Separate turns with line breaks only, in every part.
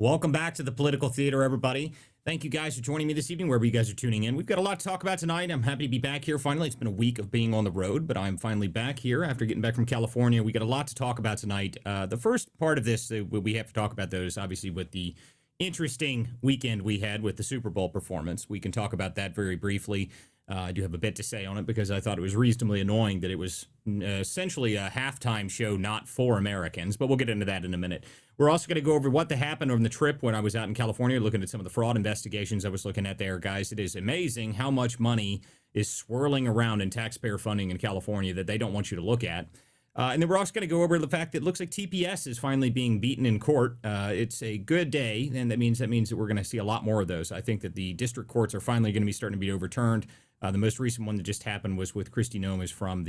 Welcome back to the Political Theater, everybody. Thank you guys for joining me this evening, wherever you guys are tuning in. We've got a lot to talk about tonight. I'm happy to be back here finally. It's been a week of being on the road, but I'm finally back here after getting back from California. We got a lot to talk about tonight. The first part of this we have to talk about, though, is obviously with the interesting weekend we had with the Super Bowl performance. We can talk about that very briefly. I do have a bit to say on it because I thought it was reasonably annoying that it was essentially a halftime show not for Americans, but we'll get into that in a minute. We're also going to go over what happened on the trip when I was out in California looking at some of the fraud investigations I was looking at there. Guys, it is amazing how much money is swirling around in taxpayer funding in California that they don't want you to look at. And then we're also going to go over the fact that it looks like TPS is finally being beaten in court. It's a good day, and that means that we're going to see a lot more of those. I think that the district courts are finally going to be starting to be overturned. The most recent one that just happened was with Kristi Noem from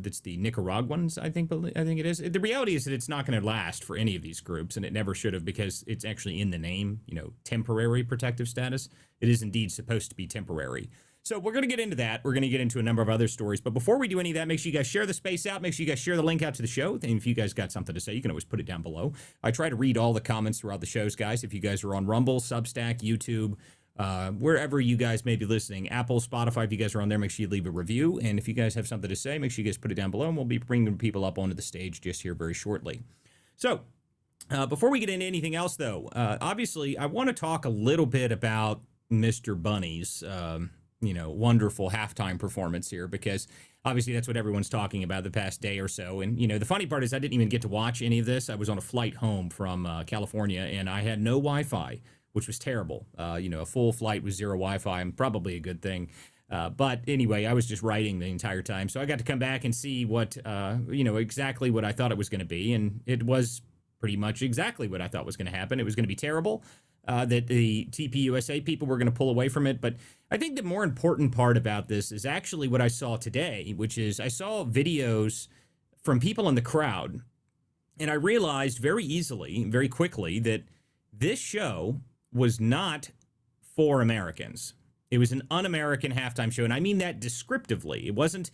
that's the Nicaraguans, I think it is. The reality is that it's not going to last for any of these groups, and it never should have because it's actually in the name, temporary protective status. It is indeed supposed to be temporary. So we're going to get into that. We're going to get into a number of other stories. But before we do any of that, make sure you guys share the space out. Make sure you guys share the link out to the show. And if you guys got something to say, you can always put it down below. I try to read all the comments throughout the shows, guys. If you guys are on Rumble, Substack, YouTube, wherever you guys may be listening, Apple, Spotify, if you guys are on there, make sure you leave a review. And if you guys have something to say, make sure you guys put it down below. And we'll be bringing people up onto the stage just here very shortly. So before we get into anything else, though, obviously, I want to talk a little bit about Mr. Bunny's wonderful halftime performance here, because obviously that's what everyone's talking about the past day or so. And, the funny part is I didn't even get to watch any of this. I was on a flight home from California, and I had no Wi-Fi, which was terrible. A full flight with zero Wi-Fi, and probably a good thing. But anyway, I was just writing the entire time. So I got to come back and see what, exactly what I thought it was going to be. And it was pretty much exactly what I thought was going to happen. It was going to be terrible. That the TPUSA people were going to pull away from it. But I think the more important part about this is actually what I saw today, which is I saw videos from people in the crowd, and I realized very easily, very quickly, that this show was not for Americans. It was an un-American halftime show, and I mean that descriptively. It wasn't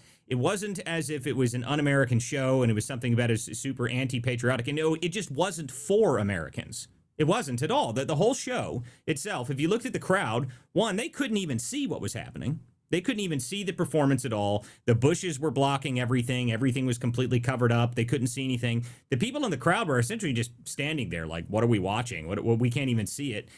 as if it was an un-American show and it was something about as super anti-patriotic. And no, it just wasn't for Americans. It wasn't at all. The whole show itself, if you looked at the crowd, one, they couldn't even see what was happening. They couldn't even see the performance at all. The bushes were blocking everything. Everything was completely covered up. They couldn't see anything. The people in the crowd were essentially just standing there like, what are we watching? What we can't even see it.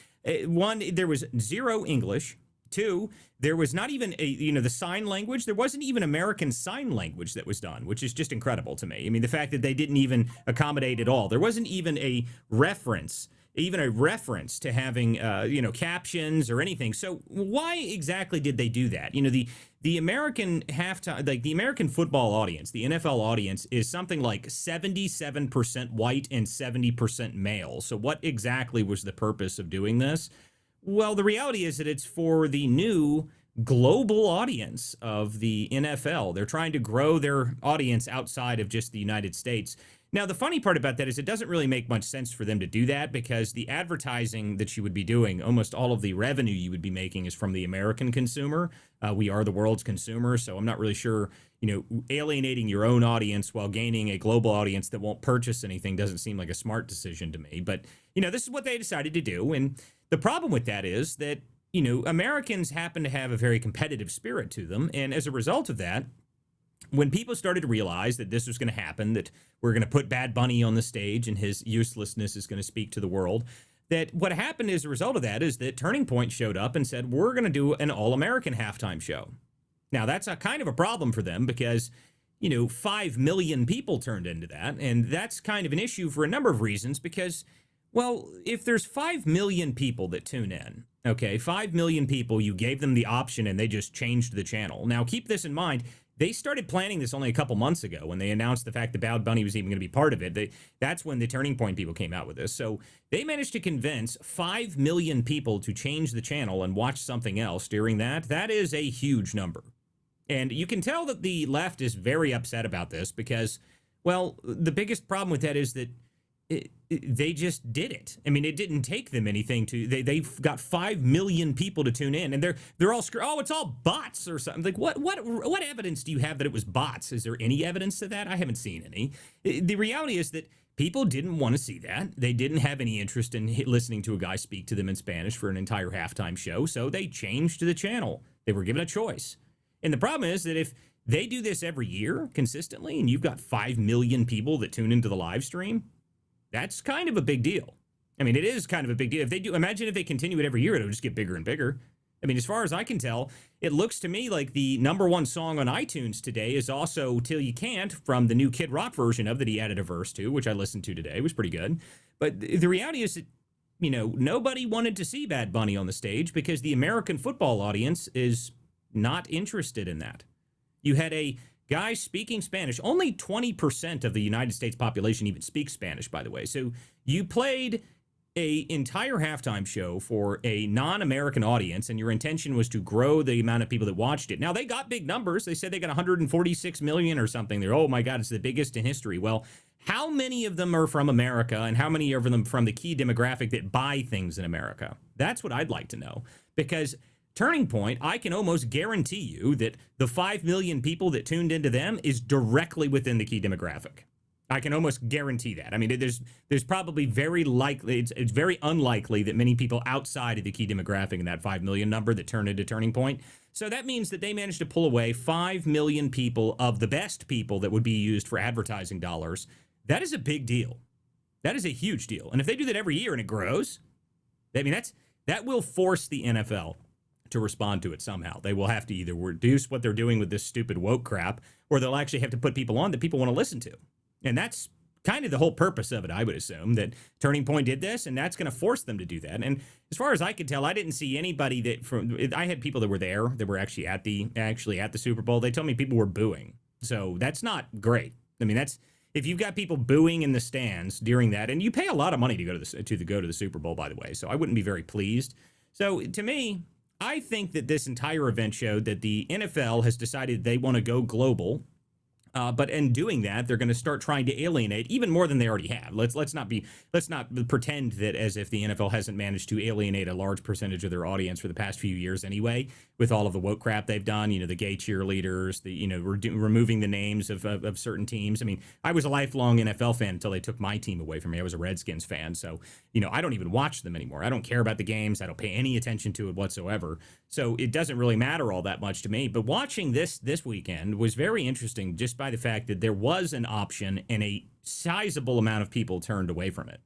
One, there was zero English. Two, there was not even the sign language. There wasn't even American Sign Language that was done, which is just incredible to me. I mean, the fact that they didn't even accommodate at all. There wasn't even a reference to having, captions or anything. So why exactly did they do that? The American halftime, like the American football audience, the NFL audience is something like 77% white and 70% male. So what exactly was the purpose of doing this? Well, the reality is that it's for the new global audience of the NFL. They're trying to grow their audience outside of just the United States. Now, the funny part about that is it doesn't really make much sense for them to do that, because the advertising that you would be doing, almost all of the revenue you would be making is from the American consumer. We are the world's consumer, so I'm not really sure, alienating your own audience while gaining a global audience that won't purchase anything doesn't seem like a smart decision to me. But, this is what they decided to do. And the problem with that is that, Americans happen to have a very competitive spirit to them. And as a result of that, when people started to realize that this was going to happen, that we're going to put Bad Bunny on the stage and his uselessness is going to speak to the world, that what happened as a result of that is that Turning Point showed up and said, we're going to do an all-American halftime show. Now, that's a kind of a problem for them because, 5 million people turned into that. And that's kind of an issue for a number of reasons because, well, if there's 5 million people that tune in, okay, 5 million people, you gave them the option and they just changed the channel. Now, keep this in mind. They started planning this only a couple months ago when they announced the fact that Bad Bunny was even going to be part of it. That's when the Turning Point people came out with this. So they managed to convince 5 million people to change the channel and watch something else during that. That is a huge number. And you can tell that the left is very upset about this because, well, the biggest problem with that is that they just did it. I mean, it didn't take them anything to. They've got 5 million people to tune in, and they're all oh, it's all bots or something. Like what evidence do you have that it was bots? Is there any evidence to that? I haven't seen any. The reality is that People didn't want to see that. They didn't have any interest in listening to a guy speak to them in Spanish for an entire halftime show, so they changed the channel. They were given a choice. And the problem is that if they do this every year consistently and you've got 5 million people that tune into the live stream, that's kind of a big deal. I mean, it is kind of a big deal. If they do, imagine if they continue it every year, it'll just get bigger and bigger. I mean, as far as I can tell, it looks to me like the #1 song on iTunes today is also Till You Can't from the new Kid Rock version of that he added a verse to, which I listened to today. It was pretty good. But the reality is that, nobody wanted to see Bad Bunny on the stage because the American football audience is not interested in that. You had a guy speaking Spanish. Only 20% of the United States population even speaks Spanish, by the way. So you played a entire halftime show for a non-American audience, and your intention was to grow the amount of people that watched it. Now, they got big numbers. They said they got 146 million or something. They're, oh my God, it's the biggest in history. Well, how many of them are from America, and how many of them from the key demographic that buy things in America? That's what I'd like to know. Because Turning Point, I can almost guarantee you that the 5 million people that tuned into them is directly within the key demographic. I can almost guarantee that. I mean, there's probably very likely, it's very unlikely that many people outside of the key demographic in that 5 million number that turned into Turning Point. So that means that they managed to pull away 5 million people of the best people that would be used for advertising dollars. That is a big deal. That is a huge deal. And if they do that every year and it grows, I mean, that will force the NFL to respond to it somehow. They will have to either reduce what they're doing with this stupid woke crap, or they'll actually have to put people on that people want to listen to. And that's kind of the whole purpose of it, I would assume, that Turning Point did this, and that's going to force them to do that. And as far as I could tell, I didn't see anybody I had people that were there that were actually at the Super Bowl. They told me people were booing. So that's not great. I mean, if you've got people booing in the stands during that, and you pay a lot of money to go to the Super Bowl, by the way, so I wouldn't be very pleased. So to me, I think that this entire event showed that the NFL has decided they want to go global. But in doing that, they're going to start trying to alienate even more than they already have. Let's not pretend that as if the NFL hasn't managed to alienate a large percentage of their audience for the past few years anyway, with all of the woke crap they've done. The gay cheerleaders, removing the names of certain teams. I mean, I was a lifelong NFL fan until they took my team away from me. I was a Redskins fan, so I don't even watch them anymore. I don't care about the games. I don't pay any attention to it whatsoever. So it doesn't really matter all that much to me. But watching this weekend was very interesting, just by the fact that there was an option and a sizable amount of people turned away from it.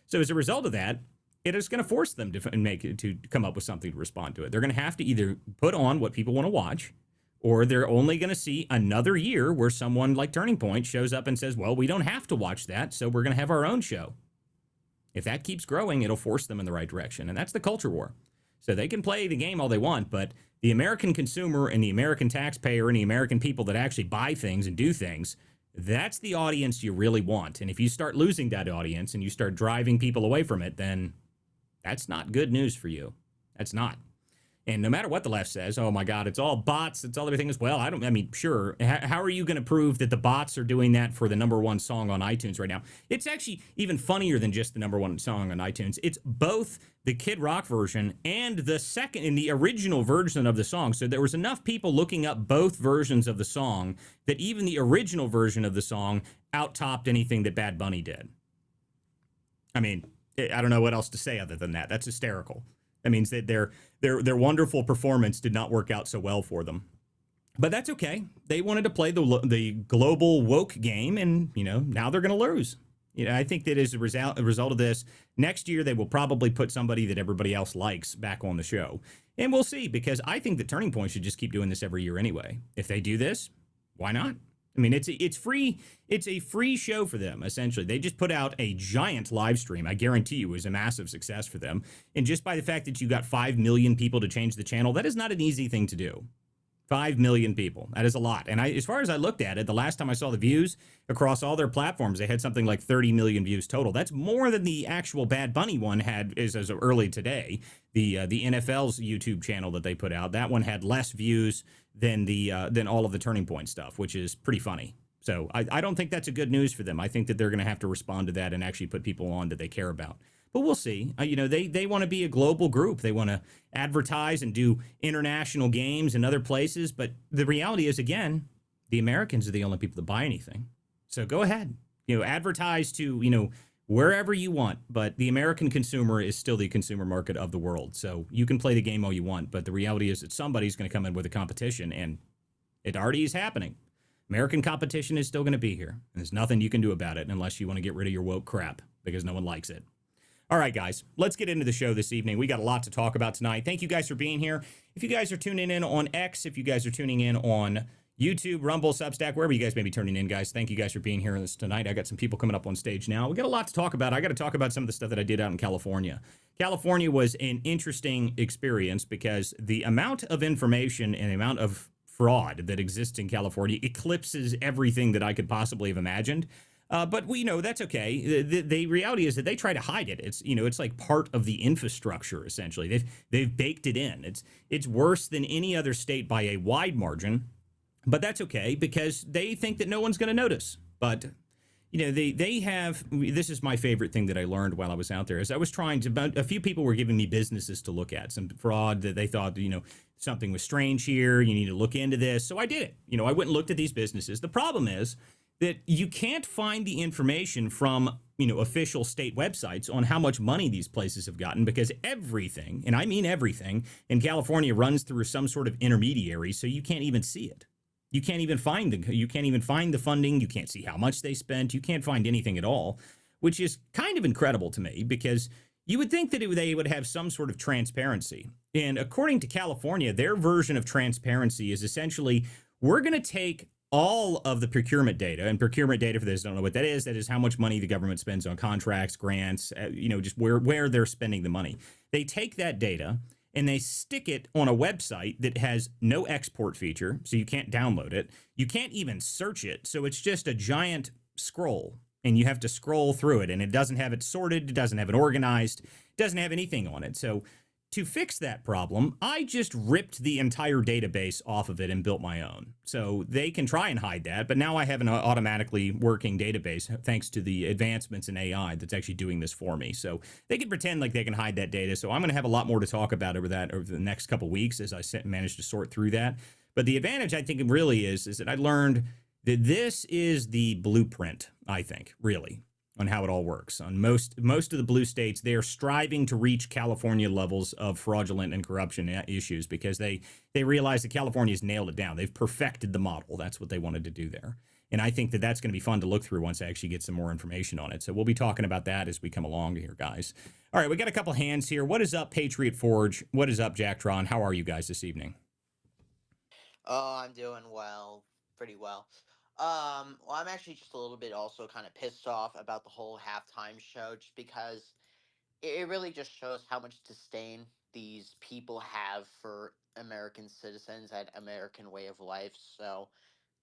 So as a result of that, it is going to force them to come up with something to respond to it. They're going to have to either put on what people want to watch, or they're only going to see another year where someone like Turning Point shows up and says, well, we don't have to watch that, so we're going to have our own show. If that keeps growing, it'll force them in the right direction. And that's the culture war. So they can play the game all they want, but the American consumer and the American taxpayer and the American people that actually buy things and do things, that's the audience you really want. And if you start losing that audience and you start driving people away from it, then that's not good news for you. That's not. And no matter what the left says, oh my God, it's all bots, it's all everything as well. Sure. How are you going to prove that the bots are doing that for the #1 song on iTunes right now? It's actually even funnier than just the #1 song on iTunes. It's both the Kid Rock version and the original version of the song. So there was enough people looking up both versions of the song that even the original version of the song out-topped anything that Bad Bunny did. I mean, I don't know what else to say other than that. That's hysterical. That means that their wonderful performance did not work out so well for them. But that's okay. They wanted to play the global woke game, and now they're going to lose. I think that as a result of this, next year they will probably put somebody that everybody else likes back on the show. And we'll see, because I think that Turning Point should just keep doing this every year anyway. If they do this, why not? I mean, it's free. It's a free show for them, essentially. They just put out a giant live stream. I guarantee you it was a massive success for them. And just by the fact that you got 5 million people to change the channel, that is not an easy thing to do. 5 million people. That is a lot. And as far as I looked at it, the last time I saw the views across all their platforms, they had something like 30 million views total. That's more than the actual Bad Bunny one had as early today. The NFL's YouTube channel that they put out, that one had less views than all of the Turning Point stuff, which is pretty funny. So I don't think that's a good news for them. I think that they're going to have to respond to that and actually put people on that they care about. But we'll see. They want to be a global group. They want to advertise and do international games in other places. But the reality is, again, the Americans are the only people that buy anything. So go ahead. advertise to, wherever you want, but the American consumer is still the consumer market of the world. So you can play the game all you want, but the reality is that somebody's going to come in with a competition, and it already is happening. American competition is still going to be here, and there's nothing you can do about it unless you want to get rid of your woke crap because no one likes it. All right, guys, let's get into the show this evening. We got a lot to talk about tonight. Thank you guys for being here. If you guys are tuning in on X, if you guys are tuning in on YouTube, Rumble, Substack, wherever you guys may be turning in, guys, thank you guys for being here tonight. I got some people coming up on stage now. We got a lot to talk about. I got to talk about some of the stuff that I did out in California. California was an interesting experience because the amount of information and the amount of fraud that exists in California eclipses everything that I could possibly have imagined. But we know that's okay. The reality is that they try to hide it. It's like part of the infrastructure, essentially. They've baked it in. It's worse than any other state by a wide margin. But that's okay because they think that no one's going to notice. But, they have, this is my favorite thing that I learned while I was out there, is I was trying to, a few people were giving me businesses to look at, some fraud that they thought, something was strange here. You need to look into this. So I did it. I went and looked at these businesses. The problem is that you can't find the information from, official state websites on how much money these places have gotten because everything, and I mean everything, in California runs through some sort of intermediary, so you can't even see it. You can't even find the funding. You can't see how much they spent. You can't find anything at all, which is kind of incredible to me because you would think that they would have some sort of transparency. And according to California, their version of transparency is essentially we're going to take all of the procurement data, and procurement data, for those who don't know what that is how much money the government spends on contracts, grants, just where they're spending the money. They take that data and they stick it on a website that has no export feature, so you can't download it. You can't even search it, so it's just a giant scroll, and you have to scroll through it, and it doesn't have it sorted, it doesn't have it organized, it doesn't have anything on it. So to fix that problem, I just ripped the entire database off of it and built my own. So they can try and hide that, but now I have an automatically working database thanks to the advancements in AI that's actually doing this for me. So they can pretend like they can hide that data. So I'm going to have a lot more to talk about over the next couple weeks as I manage to sort through that. But the advantage I think it really is that I learned that this is the blueprint, I think, really, on how it all works. On most of the blue states, they are striving to reach California levels of fraudulent and corruption issues because they realize that California's nailed it down. They've perfected the model. That's what they wanted to do there. And I think that that's going to be fun to look through once I actually get some more information on it. So we'll be talking about that as we come along here, guys. All right, we got a couple hands here. What is up, Patriot Forge? What is up, Jacktron? How are you guys this evening?
Oh, I'm doing well, pretty well. Well, I'm actually just a little bit also kind of pissed off about the whole halftime show, just because it really just shows how much disdain these people have for American citizens and American way of life. So,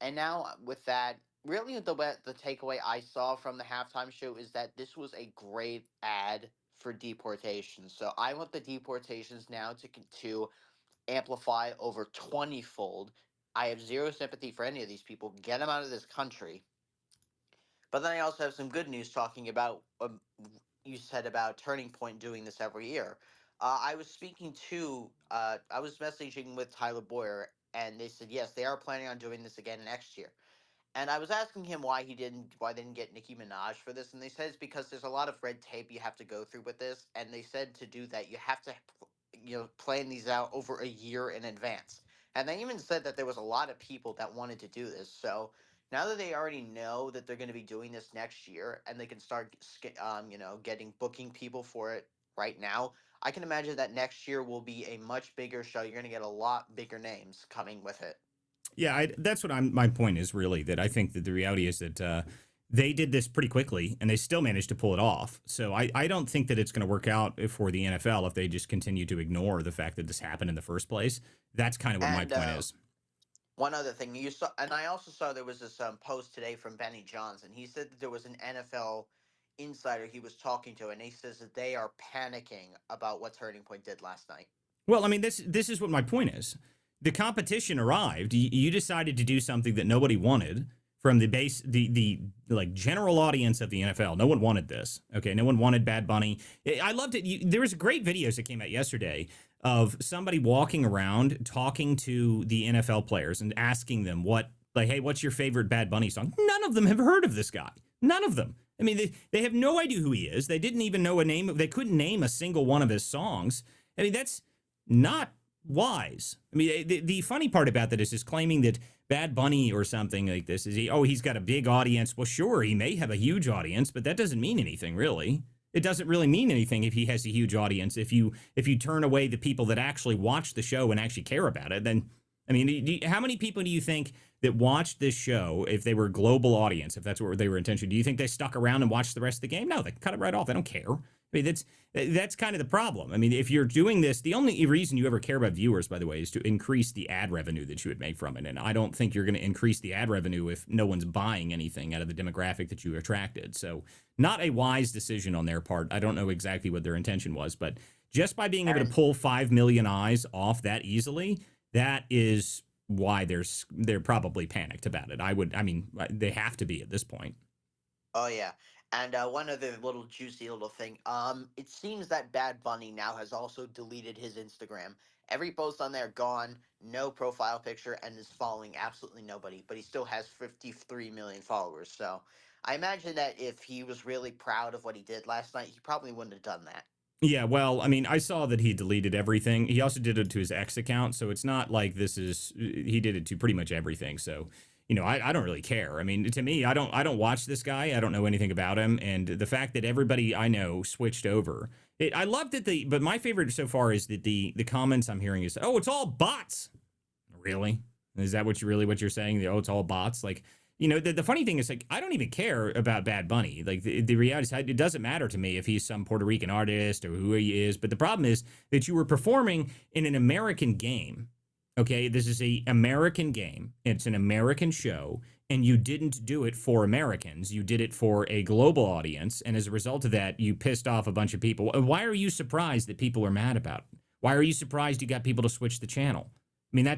and now with that, really the takeaway I saw from the halftime show is that this was a great ad for deportation. So I want the deportations now to amplify over 20-fold. I have zero sympathy for any of these people. Get them out of this country. But then I also have some good news talking about you said about Turning Point doing this every year. I was messaging with Tyler Boyer, and they said yes, they are planning on doing this again next year. And I was asking him why they didn't get Nicki Minaj for this, and they said it's because there's a lot of red tape you have to go through with this, and they said to do that you have to, plan these out over a year in advance. And they even said that there was a lot of people that wanted to do this. So now that they already know that they're going to be doing this next year, and they can start, getting booking people for it right now, I can imagine that next year will be a much bigger show. You're going to get a lot bigger names coming with it.
Yeah, that's what my point is really, that I think that the reality is that they did this pretty quickly and they still managed to pull it off. So I don't think that it's going to work out for the NFL if they just continue to ignore the fact that this happened in the first place. That's kind of what my
And
point is.
one other thing you saw, and I also saw there was this post today from Benny Johnson. He said that there was an NFL insider he was talking to, and he says that they are panicking about what Turning Point did last night.
Well, I mean, this is what my point is. The competition arrived. You decided to do something that nobody wanted from the like general audience of the NFL. No one wanted this. Okay, no one wanted Bad Bunny. I loved it. There was great videos that came out yesterday of somebody walking around talking to the NFL players and asking them hey, what's your favorite Bad Bunny song? None of them have heard of this guy. None of them. I mean, they have no idea who he is. They didn't even know a name. They couldn't name a single one of his songs. I mean, that's not wise. I mean, the funny part about that is claiming that Bad Bunny or something like this is he's got a big audience. Well, sure, he may have a huge audience, but that doesn't mean anything really. It doesn't really mean anything if he has a huge audience. If you turn away the people that actually watch the show and actually care about it, then I mean, how many people do you think that watched this show, if they were a global audience, if that's what they were intention, do you think they stuck around and watched the rest of the game? No, they cut it right off. They don't care. I mean, that's kind of the problem. I mean, if you're doing this, the only reason you ever care about viewers, by the way, is to increase the ad revenue that you would make from it. And I don't think you're going to increase the ad revenue if no one's buying anything out of the demographic that you attracted. So not a wise decision on their part. I don't know exactly what their intention was, but just by being able to pull 5 million eyes off that easily, that is why they're probably panicked about it. I mean, they have to be at this point.
Oh yeah. And one other little juicy little thing. It seems that Bad Bunny now has also deleted his Instagram. Every post on there gone, no profile picture, and is following absolutely nobody. But he still has 53 million followers. So I imagine that if he was really proud of what he did last night, he probably wouldn't have done that.
Yeah, well, I mean, I saw that he deleted everything. He also did it to his ex account, so it's not like he did it to pretty much everything. So, I don't really care. I mean, to me, I don't watch this guy. I don't know anything about him, and the fact that everybody I know switched over. I love that but my favorite so far is that the comments I'm hearing is, "Oh, it's all bots." Really? Is that what you're saying? Oh, it's all bots? Like, the funny thing is, like, I don't even care about Bad Bunny. Like, the reality is, it doesn't matter to me if he's some Puerto Rican artist or who he is. But the problem is that you were performing in an American game. Okay, this is a American game. It's an American show, and you didn't do it for Americans. You did it for a global audience, and as a result of that, you pissed off a bunch of people. Why are you surprised that people are mad about it? Why are you surprised you got people to switch the channel? I mean,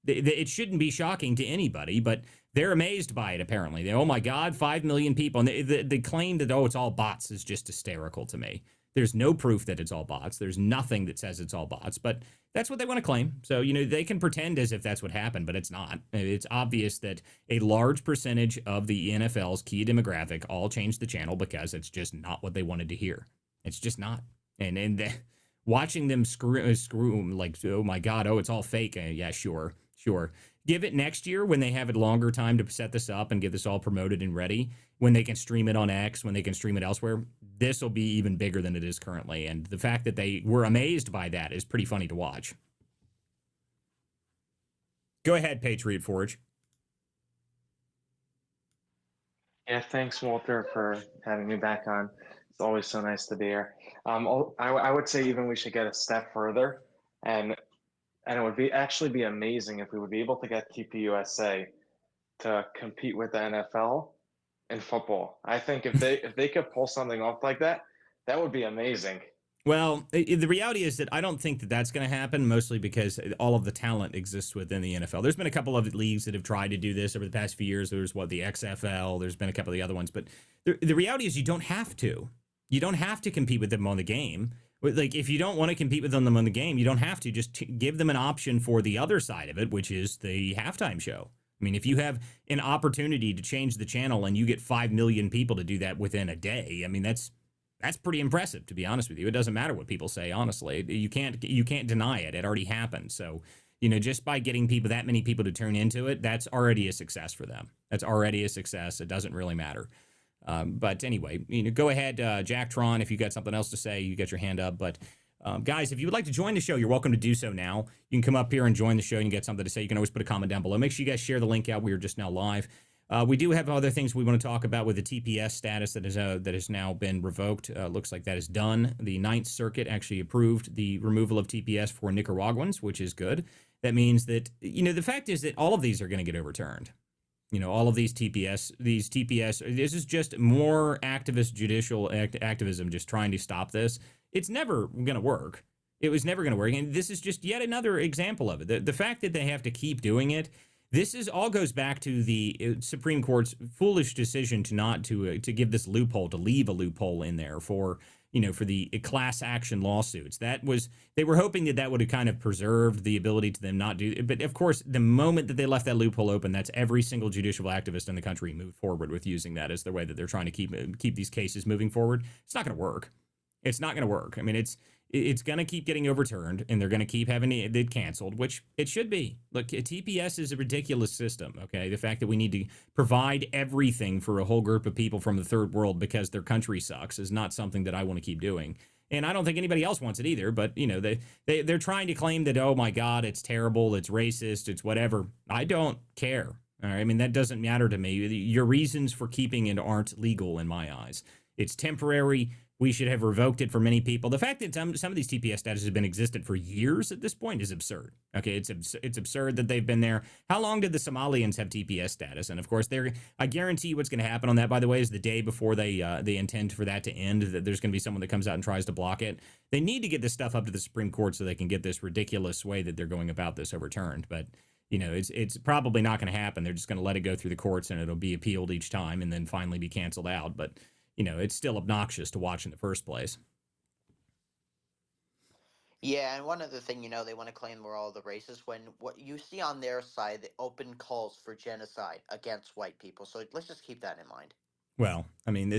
it shouldn't be shocking to anybody, but they're amazed by it, apparently. Oh, my God, 5 million people. And they claim that, oh, it's all bots is just hysterical to me. There's no proof that it's all bots. There's nothing that says it's all bots, but that's what they want to claim. So, they can pretend as if that's what happened, but it's not. It's obvious that a large percentage of the NFL's key demographic all changed the channel because it's just not what they wanted to hear. It's just not. And watching them screw like, oh, my God, oh, it's all fake. Yeah, sure. Give it next year when they have a longer time to set this up and get this all promoted and ready, when they can stream it on X, when they can stream it elsewhere. This will be even bigger than it is currently. And the fact that they were amazed by that is pretty funny to watch. Go ahead, Patriot Forge.
Yeah, thanks, Walter, for having me back on. It's always so nice to be here. I would say even we should get a step further, and it would actually be amazing if we would be able to get TPUSA to compete with the NFL in football. I think if they could pull something off like that, that would be amazing.
Well, the reality is that I don't think that that's going to happen, mostly because all of the talent exists within the NFL. There's been a couple of leagues that have tried to do this over the past few years. There's the XFL. There's been a couple of the other ones. But the reality is you don't have to. You don't have to compete with them on the game. Like, if you don't want to compete with them on the game, you don't have to. Just give them an option for the other side of it, which is the halftime show. I mean, if you have an opportunity to change the channel and you get 5 million people to do that within a day, I mean, that's pretty impressive, to be honest with you. It doesn't matter what people say, honestly. You can't deny it. It already happened. So, just by getting that many people to turn into it, that's already a success for them. That's already a success. It doesn't really matter. But anyway, go ahead, Jack Tron, if you got something else to say, you got your hand up. But guys, if you would like to join the show, you're welcome to do so now. You can come up here and join the show and you get something to say. You can always put a comment down below. Make sure you guys share the link out. We are just now live. We do have other things we want to talk about with the TPS status that has now been revoked. Looks like that is done. The Ninth Circuit actually approved the removal of TPS for Nicaraguans, which is good. That means that, the fact is that all of these are going to get overturned. All of these TPS, this is just more activist judicial activism just trying to stop this. It's never going to work. It was never going to work. And this is just yet another example of it. The fact that they have to keep doing it, all goes back to the Supreme Court's foolish decision to give this loophole, to leave a loophole in there for for the class action lawsuits. They were hoping that would have kind of preserved the ability to them not do. But of course, the moment that they left that loophole open, that's every single judicial activist in the country moved forward with using that as the way that they're trying to keep these cases moving forward. It's not going to work. It's not going to work. I mean, it's going to keep getting overturned, and they're going to keep having it canceled, which it should be. Look, TPS is a ridiculous system, okay? The fact that we need to provide everything for a whole group of people from the third world because their country sucks is not something that I want to keep doing. And I don't think anybody else wants it either, but, they're trying to claim that, oh, my God, it's terrible, it's racist, it's whatever. I don't care, all right? I mean, that doesn't matter to me. Your reasons for keeping it aren't legal in my eyes. It's temporary. We should have revoked it for many people. The fact that some of these TPS status has been existed for years at this point is absurd. Okay, it's absurd that they've been there. How long did the Somalians have TPS status? And of course, I guarantee what's going to happen on that, by the way, is the day before they intend for that to end, that there's going to be someone that comes out and tries to block it. They need to get this stuff up to the Supreme Court so they can get this ridiculous way that they're going about this overturned. But it's probably not going to happen. They're just going to let it go through the courts, and it'll be appealed each time and then finally be canceled out. But it's still obnoxious to watch in the first place.
Yeah, and one other thing, they want to claim we're all the racists when what you see on their side, the open calls for genocide against white people. So let's just keep that in mind.
Well, I mean,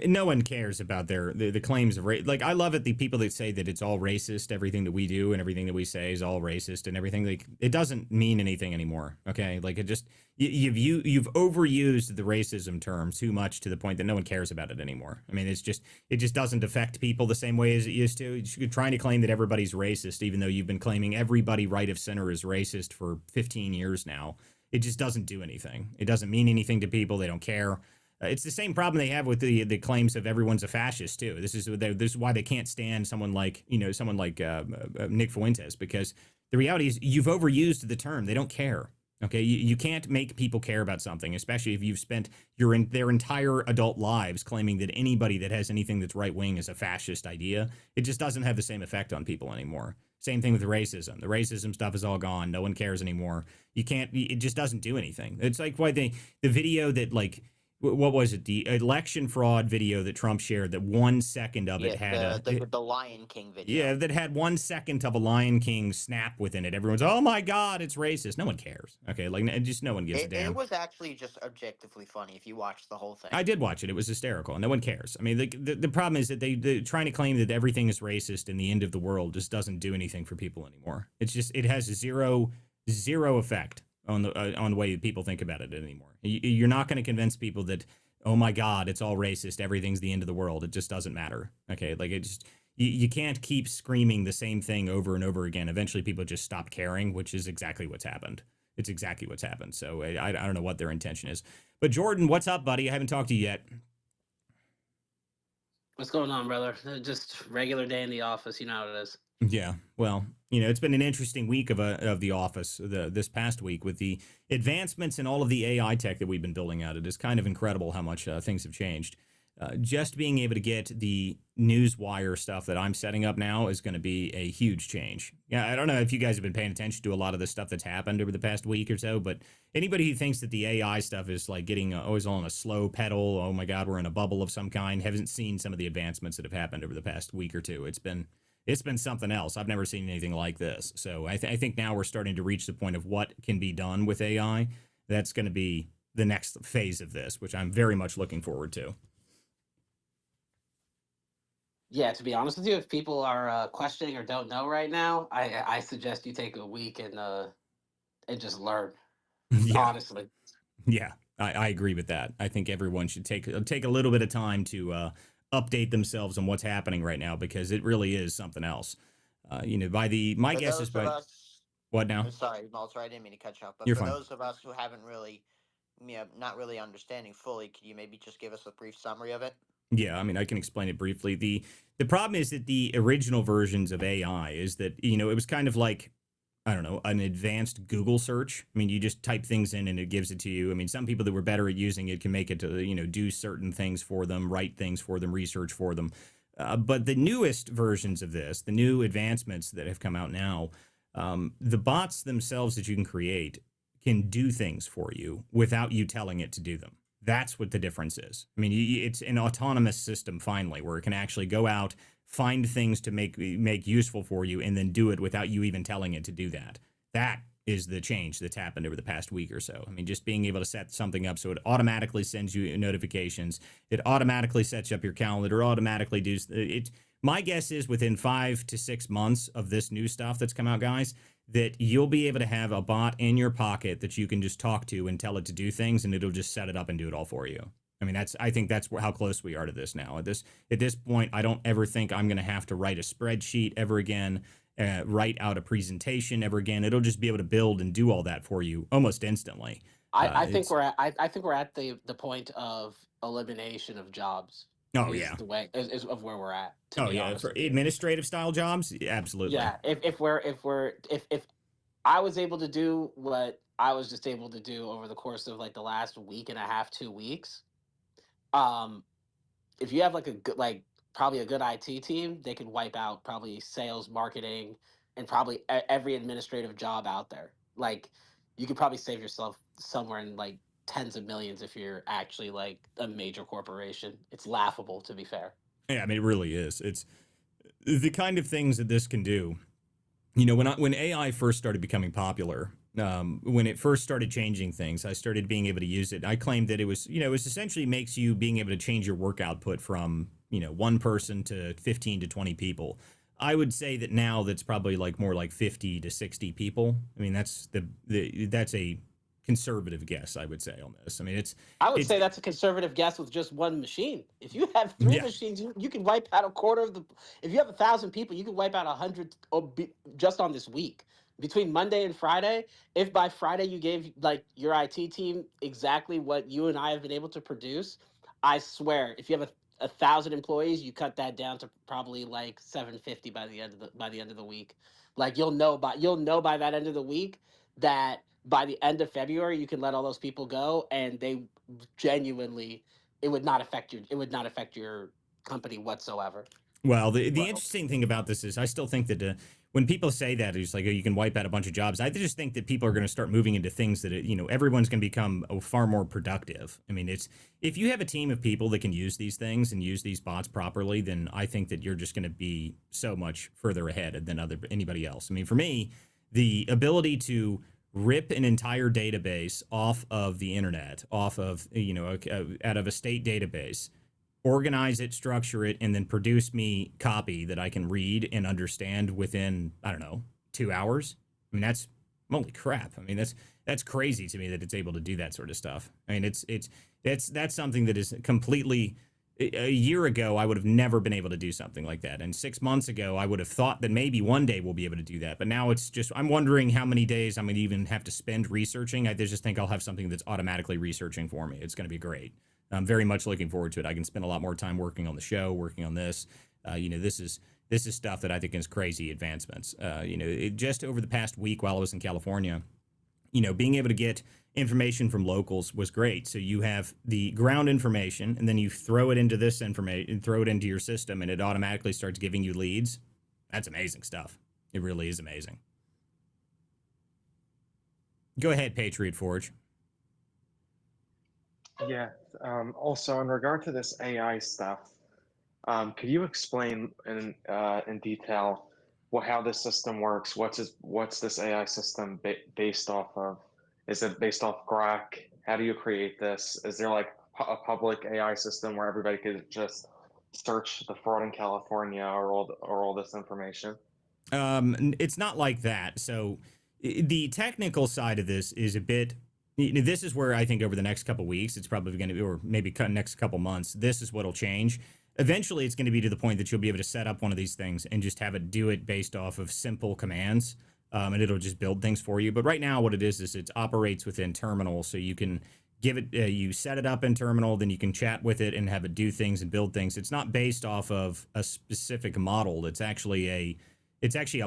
no one cares about the claims of race. Like, I love it, the people that say that it's all racist, everything that we do and everything that we say is all racist and everything. Like, it doesn't mean anything anymore, okay? Like, it just, you've overused the racism term too much to the point that no one cares about it anymore. I mean, it just doesn't affect people the same way as it used to. You're trying to claim that everybody's racist, even though you've been claiming everybody right of center is racist for 15 years now. It just doesn't do anything. It doesn't mean anything to people. They don't care. It's the same problem they have with the claims of everyone's a fascist too. This is why they can't stand someone like Nick Fuentes, because the reality is you've overused the term. They don't care. Okay, you can't make people care about something, especially if you've spent their entire adult lives claiming that anybody that has anything that's right wing is a fascist idea. It just doesn't have the same effect on people anymore. Same thing with racism. The racism stuff is all gone. No one cares anymore. It just doesn't do anything. It's like why the video that, like, what was it? The election fraud video that Trump shared, that 1 second of it had
the Lion King video.
Yeah, that had 1 second of a Lion King snap within it. Everyone's, oh my God, it's racist. No one cares. Okay, like, just no one gives a damn.
It was actually just objectively funny if you watched the whole thing.
I did watch it. It was hysterical. No one cares. I mean, the problem is that they're trying to claim that everything is racist and the end of the world just doesn't do anything for people anymore. It has zero effect on the way people think about it anymore. You're not going to convince people that, oh my God, it's all racist, everything's the end of the world. It just doesn't matter. Okay, like, you can't keep screaming the same thing over and over again. Eventually people just stop caring, which is exactly what's happened. It's exactly what's happened. So I don't know what their intention is. But Jordan, what's up, buddy? I haven't talked to you yet.
What's going on, brother? Just regular day in the office. You know how it is.
Yeah, well, it's been an interesting week of the office this past week with the advancements in all of the AI tech that we've been building out. It is kind of incredible how much things have changed. Just being able to get the Newswire stuff that I'm setting up now is going to be a huge change. Yeah, I don't know if you guys have been paying attention to a lot of the stuff that's happened over the past week or so, but anybody who thinks that the AI stuff is like getting always on a slow pedal, oh my God, we're in a bubble of some kind, haven't seen some of the advancements that have happened over the past week or two. It's been something else. I've never seen anything like this. So I think now we're starting to reach the point of what can be done with AI. That's going to be the next phase of this, which I'm very much looking forward to.
Yeah, to be honest with you, if people are questioning or don't know right now, I suggest you take a week and just learn.
Yeah.
Honestly.
Yeah, I agree with that. I think everyone should take a little bit of time to update themselves on what's happening right now, because it really is something else. My guess is by what now?
I'm sorry, Malter, I didn't mean to cut you off, but
You're
for
fine.
those of us who haven't really, not really understanding fully, could you maybe just give us a brief summary of it?
Yeah, I mean, I can explain it briefly. The problem is that the original versions of AI is that, it was kind of like, I don't know, an advanced Google search. I mean, you just type things in and it gives it to you. I mean, some people that were better at using it can make it to, do certain things for them, write things for them, research for them. But the newest versions of this, the new advancements that have come out now, the bots themselves that you can create can do things for you without you telling it to do them. That's what the difference is. I mean, it's an autonomous system finally, where it can actually go out, find things to make useful for you, and then do it without you even telling it to do that. That is the change that's happened over the past week or so. I mean, just being able to set something up so it automatically sends you notifications, it automatically sets up your calendar, automatically does it. My guess is within 5 to 6 months of this new stuff that's come out, guys, that you'll be able to have a bot in your pocket that you can just talk to and tell it to do things, and it'll just set it up and do it all for you. I mean, I think that's how close we are to this now. At this point, I don't ever think I'm going to have to write a spreadsheet ever again, write out a presentation ever again. It'll just be able to build and do all that for you almost instantly.
I think we're at the point of elimination of jobs.
Oh
Is
yeah.
the way is of where we're at.
Oh yeah, for administrative style jobs, absolutely.
Yeah, if I was able to do what I was just able to do over the course of like the last week and a half, 2 weeks, um, if you have like a good, like probably a good IT team, they could wipe out probably sales, marketing, and probably every administrative job out there. Like you could probably save yourself somewhere in like tens of millions if you're actually like a major corporation. It's laughable, to be fair.
Yeah, I mean, it really is. It's the kind of things that this can do. You know, when AI first started becoming popular, when it first started changing things, I started being able to use it. I claimed that it was, it was essentially makes you being able to change your work output from, one person to 15 to 20 people. I would say that now that's probably like more like 50 to 60 people. I mean, that's that's a conservative guess, I would say, on this. I mean,
I would
it's
say that's a conservative guess with just one machine. If you have three
yeah.
machines, you can wipe out a quarter of the. If you have 1,000 people, you can wipe out 100 just on this week. Between Monday and Friday, if by Friday you gave like your IT team exactly what you and I have been able to produce, I swear, if you have 1,000 employees, you cut that down to probably like 750 by the end of the week. Like you'll know by that end of the week that by the end of February, you can let all those people go, and they genuinely, it would not affect your company whatsoever.
Well, the
Well,
interesting thing about this is I still think that when people say that, it's like, oh, you can wipe out a bunch of jobs. I just think that people are going to start moving into things that, everyone's going to become far more productive. I mean, if you have a team of people that can use these things and use these bots properly, then I think that you're just going to be so much further ahead than anybody else. I mean, for me, the ability to rip an entire database off of the internet, off of, out of a state database, organize it, structure it, and then produce me copy that I can read and understand within, I don't know, 2 hours. I mean, that's holy crap. I mean, that's crazy to me that it's able to do that sort of stuff. I mean, that's something that is completely. A year ago, I would have never been able to do something like that. And 6 months ago, I would have thought that maybe one day we'll be able to do that. But now it's just, I'm wondering how many days I'm going to even have to spend researching. I just think I'll have something that's automatically researching for me. It's going to be great. I'm very much looking forward to it. I can spend a lot more time working on the show, working on this. This is stuff that I think is crazy advancements. Just over the past week while I was in California, being able to get information from locals was great. So you have the ground information, and then you throw it into this information, throw it into your system, and it automatically starts giving you leads. That's amazing stuff. It really is amazing. Go ahead, Patriot Forge.
Yeah. Also, in regard to this AI stuff, could you explain in detail how this system works? What's this AI system based off of? Is it based off Grok? How do you create this? Is there like a public AI system where everybody could just search the fraud in California or all this information?
It's not like that. So the technical side of this is a bit. This is where I think over the next couple weeks, it's probably going to be, or maybe next couple months, this is what'll change. Eventually, it's going to be to the point that you'll be able to set up one of these things and just have it do it based off of simple commands, and it'll just build things for you. But right now, what it is it operates within Terminal, so you can give it, you set it up in Terminal, then you can chat with it and have it do things and build things. It's not based off of a specific model. It's actually a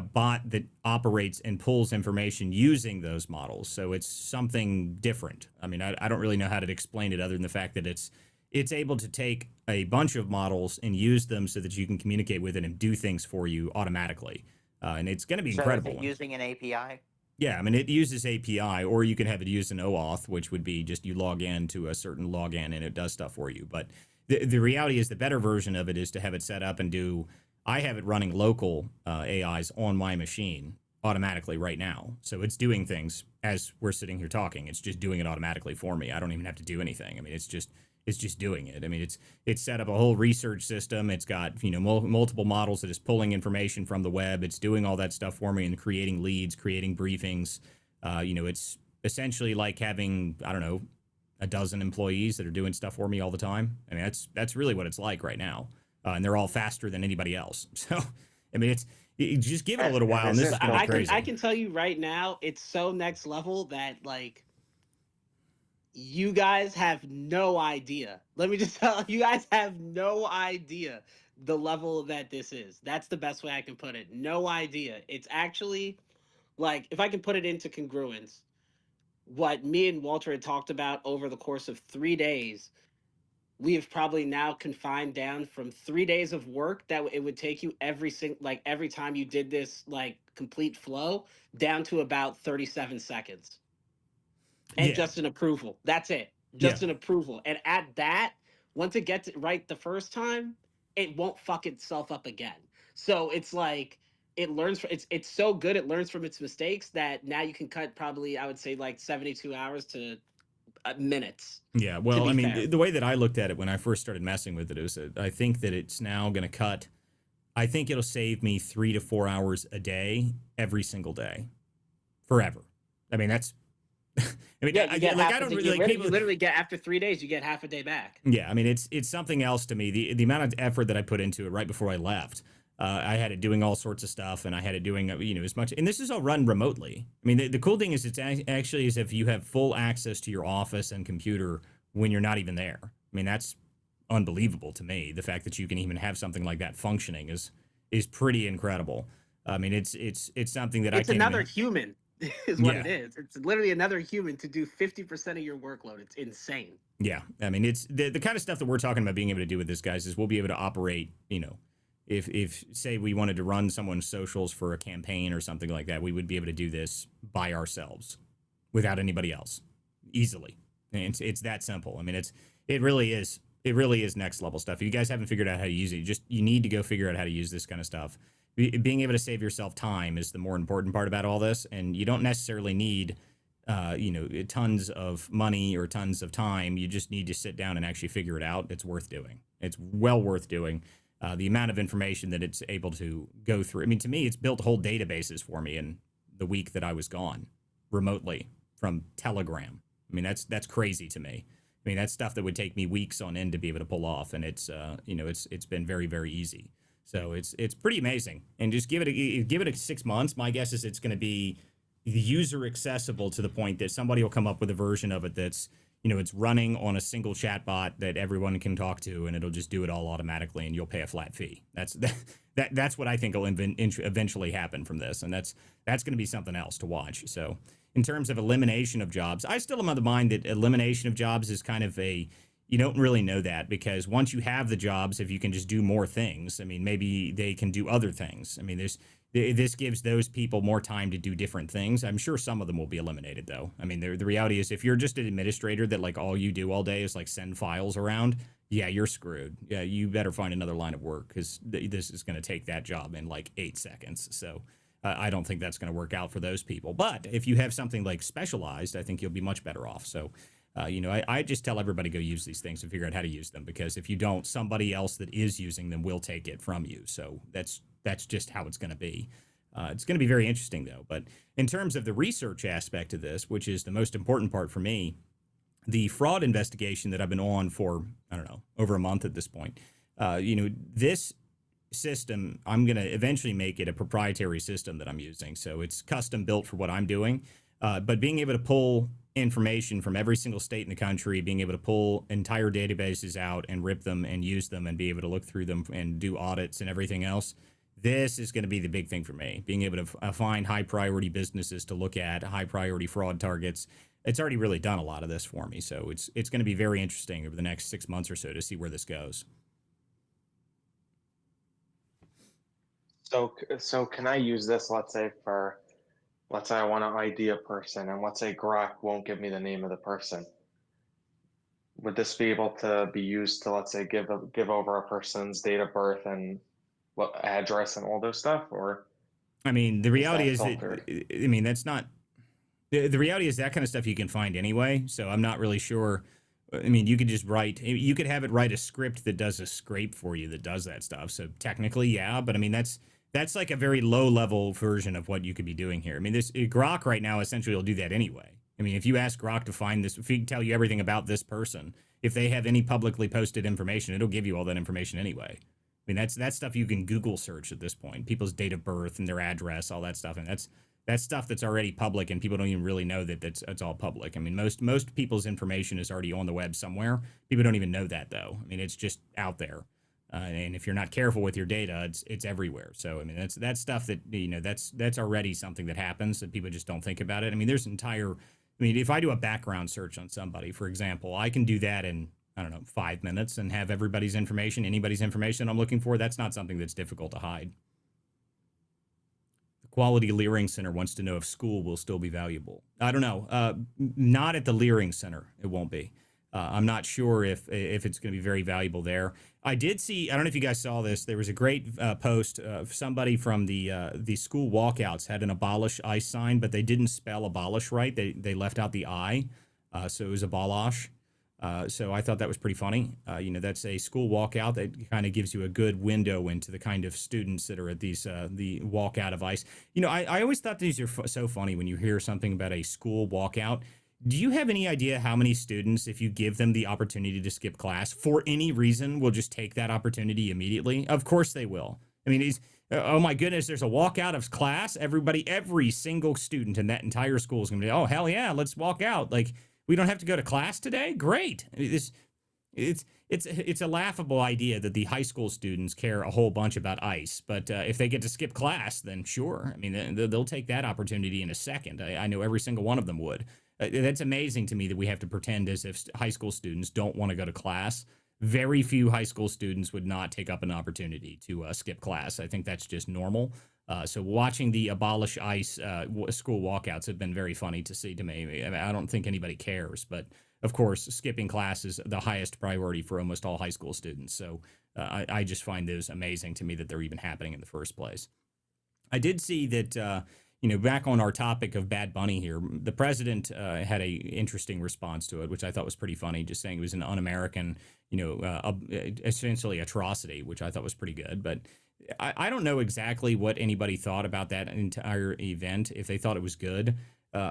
bot that operates and pulls information using those models. So it's something different. I mean, I don't really know how to explain it other than the fact that it's able to take a bunch of models and use them so that you can communicate with it and do things for you automatically. And it's going to be incredible.
Is it using an API?
Yeah, I mean, it uses API, or you can have it use an OAuth, which would be just you log in to a certain login and it does stuff for you. But the reality is the better version of it is to have it set up and do. I have it running local AIs on my machine automatically right now. So it's doing things as we're sitting here talking. It's just doing it automatically for me. I don't even have to do anything. I mean, it's just doing it. I mean, it's set up a whole research system. It's got multiple models that is pulling information from the web. It's doing all that stuff for me and creating leads, creating briefings. It's essentially like having, I don't know, a dozen employees that are doing stuff for me all the time. I mean, that's really what it's like right now, and they're all faster than anybody else. So, I mean, just give it a little while, and this is going to be crazy.
I can tell you right now, it's so next level that like you guys have no idea. Let me just tell you guys have no idea the level that this is. That's the best way I can put it. No idea. It's actually like if I can put it into congruence, what me and Walter had talked about over the course of 3 days, we have probably now confined down from 3 days of work that it would take you every time you did this like complete flow down to about 37 seconds and
Yeah.
just an approval. That's it. Just an approval. And at that, once it gets it right the first time, it won't fuck itself up again. So it's like it learns from it's so good it learns from its mistakes that now you can cut probably I would say like 72 hours to minutes.
Yeah,
To
well,
be
I mean,
fair.
the way that I looked at it when I first started messing with it is that I think that it's now going to cut. I think it'll save me 3 to 4 hours a day every single day, forever. I mean, that's. I mean,
Yeah, you get
like
half
I
a
don't
day.
really like people.
You literally get after 3 days, you get half a day back.
Yeah, I mean, it's something else to me. The amount of effort that I put into it right before I left. I had it doing all sorts of stuff, and I had it doing as much. And this is all run remotely. I mean, the cool thing is it's actually as if you have full access to your office and computer when you're not even there. I mean, that's unbelievable to me. The fact that you can even have something like that functioning is pretty incredible. I mean, it's something that I
It's
can't
another
even.
human, is what
Yeah.
it is. It's literally another human to do 50% of your workload. It's insane.
Yeah, I mean, it's the kind of stuff that we're talking about being able to do with this, guys, is we'll be able to operate. If say we wanted to run someone's socials for a campaign or something like that, we would be able to do this by ourselves, without anybody else, easily. And it's that simple. I mean, it really is next level stuff. If you guys haven't figured out how to use it, you need to go figure out how to use this kind of stuff. Being able to save yourself time is the more important part about all this, and you don't necessarily need tons of money or tons of time. You just need to sit down and actually figure it out. It's worth doing. It's well worth doing. The amount of information that it's able to go through. I mean, to me, it's built whole databases for me in the week that I was gone remotely from Telegram. I mean, that's crazy to me. I mean, that's stuff that would take me weeks on end to be able to pull off, and it's been very, very easy. So it's pretty amazing. And just give it a 6 months. My guess is it's going to be user accessible to the point that somebody will come up with a version of it that's it's running on a single chatbot that everyone can talk to, and it'll just do it all automatically, and you'll pay a flat fee. That's what I think will eventually happen from this, and that's going to be something else to watch. So in terms of elimination of jobs, I still am of the mind that elimination of jobs is kind of you don't really know that, because once you have the jobs, if you can just do more things, I mean, maybe they can do other things. I mean, this gives those people more time to do different things. I'm sure some of them will be eliminated, though. I mean, the reality is, if you're just an administrator that like all you do all day is like send files around, yeah, you're screwed. Yeah, you better find another line of work, because this is going to take that job in like 8 seconds. So I don't think that's going to work out for those people. But if you have something like specialized, I think you'll be much better off. So I just tell everybody go use these things and figure out how to use them, because if you don't, somebody else that is using them will take it from you. So that's just how it's going to be. It's going to be very interesting, though. But in terms of the research aspect of this, which is the most important part for me, the fraud investigation that I've been on for, I don't know, over a month at this point, this system, I'm going to eventually make it a proprietary system that I'm using. So it's custom built for what I'm doing. But being able to pull information from every single state in the country, being able to pull entire databases out and rip them and use them and be able to look through them and do audits and everything else, this is going to be the big thing for me. Being able to find high priority businesses to look at, high priority fraud targets. It's already really done a lot of this for me. So it's going to be very interesting over the next 6 months or so to see where this goes.
So can I use this, let's say, for let's say I want to ID a person, and let's say Grok won't give me the name of the person. Would this be able to be used to, let's say, give over a person's date of birth and what address and all those stuff, or
I mean, the
is
reality
that
is that,
filtered?
I mean, that's not, the reality is that kind of stuff you can find anyway. So I'm not really sure. I mean, you could just you could have it write a script that does a scrape for you that does that stuff. So technically, yeah, but I mean, that's like a very low level version of what you could be doing here. I mean, this Grok right now essentially will do that anyway. I mean, if you ask Grok to find this, if he can tell you everything about this person, if they have any publicly posted information, it'll give you all that information anyway. I mean, that's stuff you can Google search at this point. People's date of birth and their address, all that stuff, and that's stuff that's already public, and people don't even really know that it's all public. I mean, most people's information is already on the web somewhere. People don't even know that though. I mean, it's just out there, and if you're not careful with your data, it's everywhere. So I mean, that's stuff that that's already something that happens that people just don't think about it. I mean, there's entire. I mean, if I do a background search on somebody, for example, I can do that in I don't know 5 minutes and have everybody's information, anybody's information I'm looking for. That's not something that's difficult to hide. Quality Leering Center wants to know if school will still be valuable. I don't know. Not at the Leering Center. It won't be. I'm not sure if it's going to be very valuable there. I did see. I don't know if you guys saw this. There was a great post of somebody from the school walkouts had an abolish ICE sign, but they didn't spell abolish right. They left out the I, so it was abolish. So I thought that was pretty funny. That's a school walkout that kind of gives you a good window into the kind of students that are at these the walkout of ICE. I always thought these are so funny when you hear something about a school walkout. Do you have any idea how many students, if you give them the opportunity to skip class for any reason, will just take that opportunity immediately? Of course they will. I mean, oh my goodness, there's a walkout of class. Every single student in that entire school is going to be, oh, hell yeah, let's walk out. Like, we don't have to go to class today? Great. I mean, it's a laughable idea that the high school students care a whole bunch about ICE, but if they get to skip class, then sure. I mean, they'll take that opportunity in a second. I know every single one of them would. That's amazing to me that we have to pretend as if high school students don't want to go to class. Very few high school students would not take up an opportunity to skip class. I think that's just normal. So watching the abolish ICE school walkouts have been very funny to see to me. I don't think anybody cares, but of course, skipping class is the highest priority for almost all high school students. So I just find those amazing to me that they're even happening in the first place. I did see that, back on our topic of Bad Bunny here, the president had a interesting response to it, which I thought was pretty funny, just saying it was an un-American, essentially atrocity, which I thought was pretty good. But I don't know exactly what anybody thought about that entire event, if they thought it was good.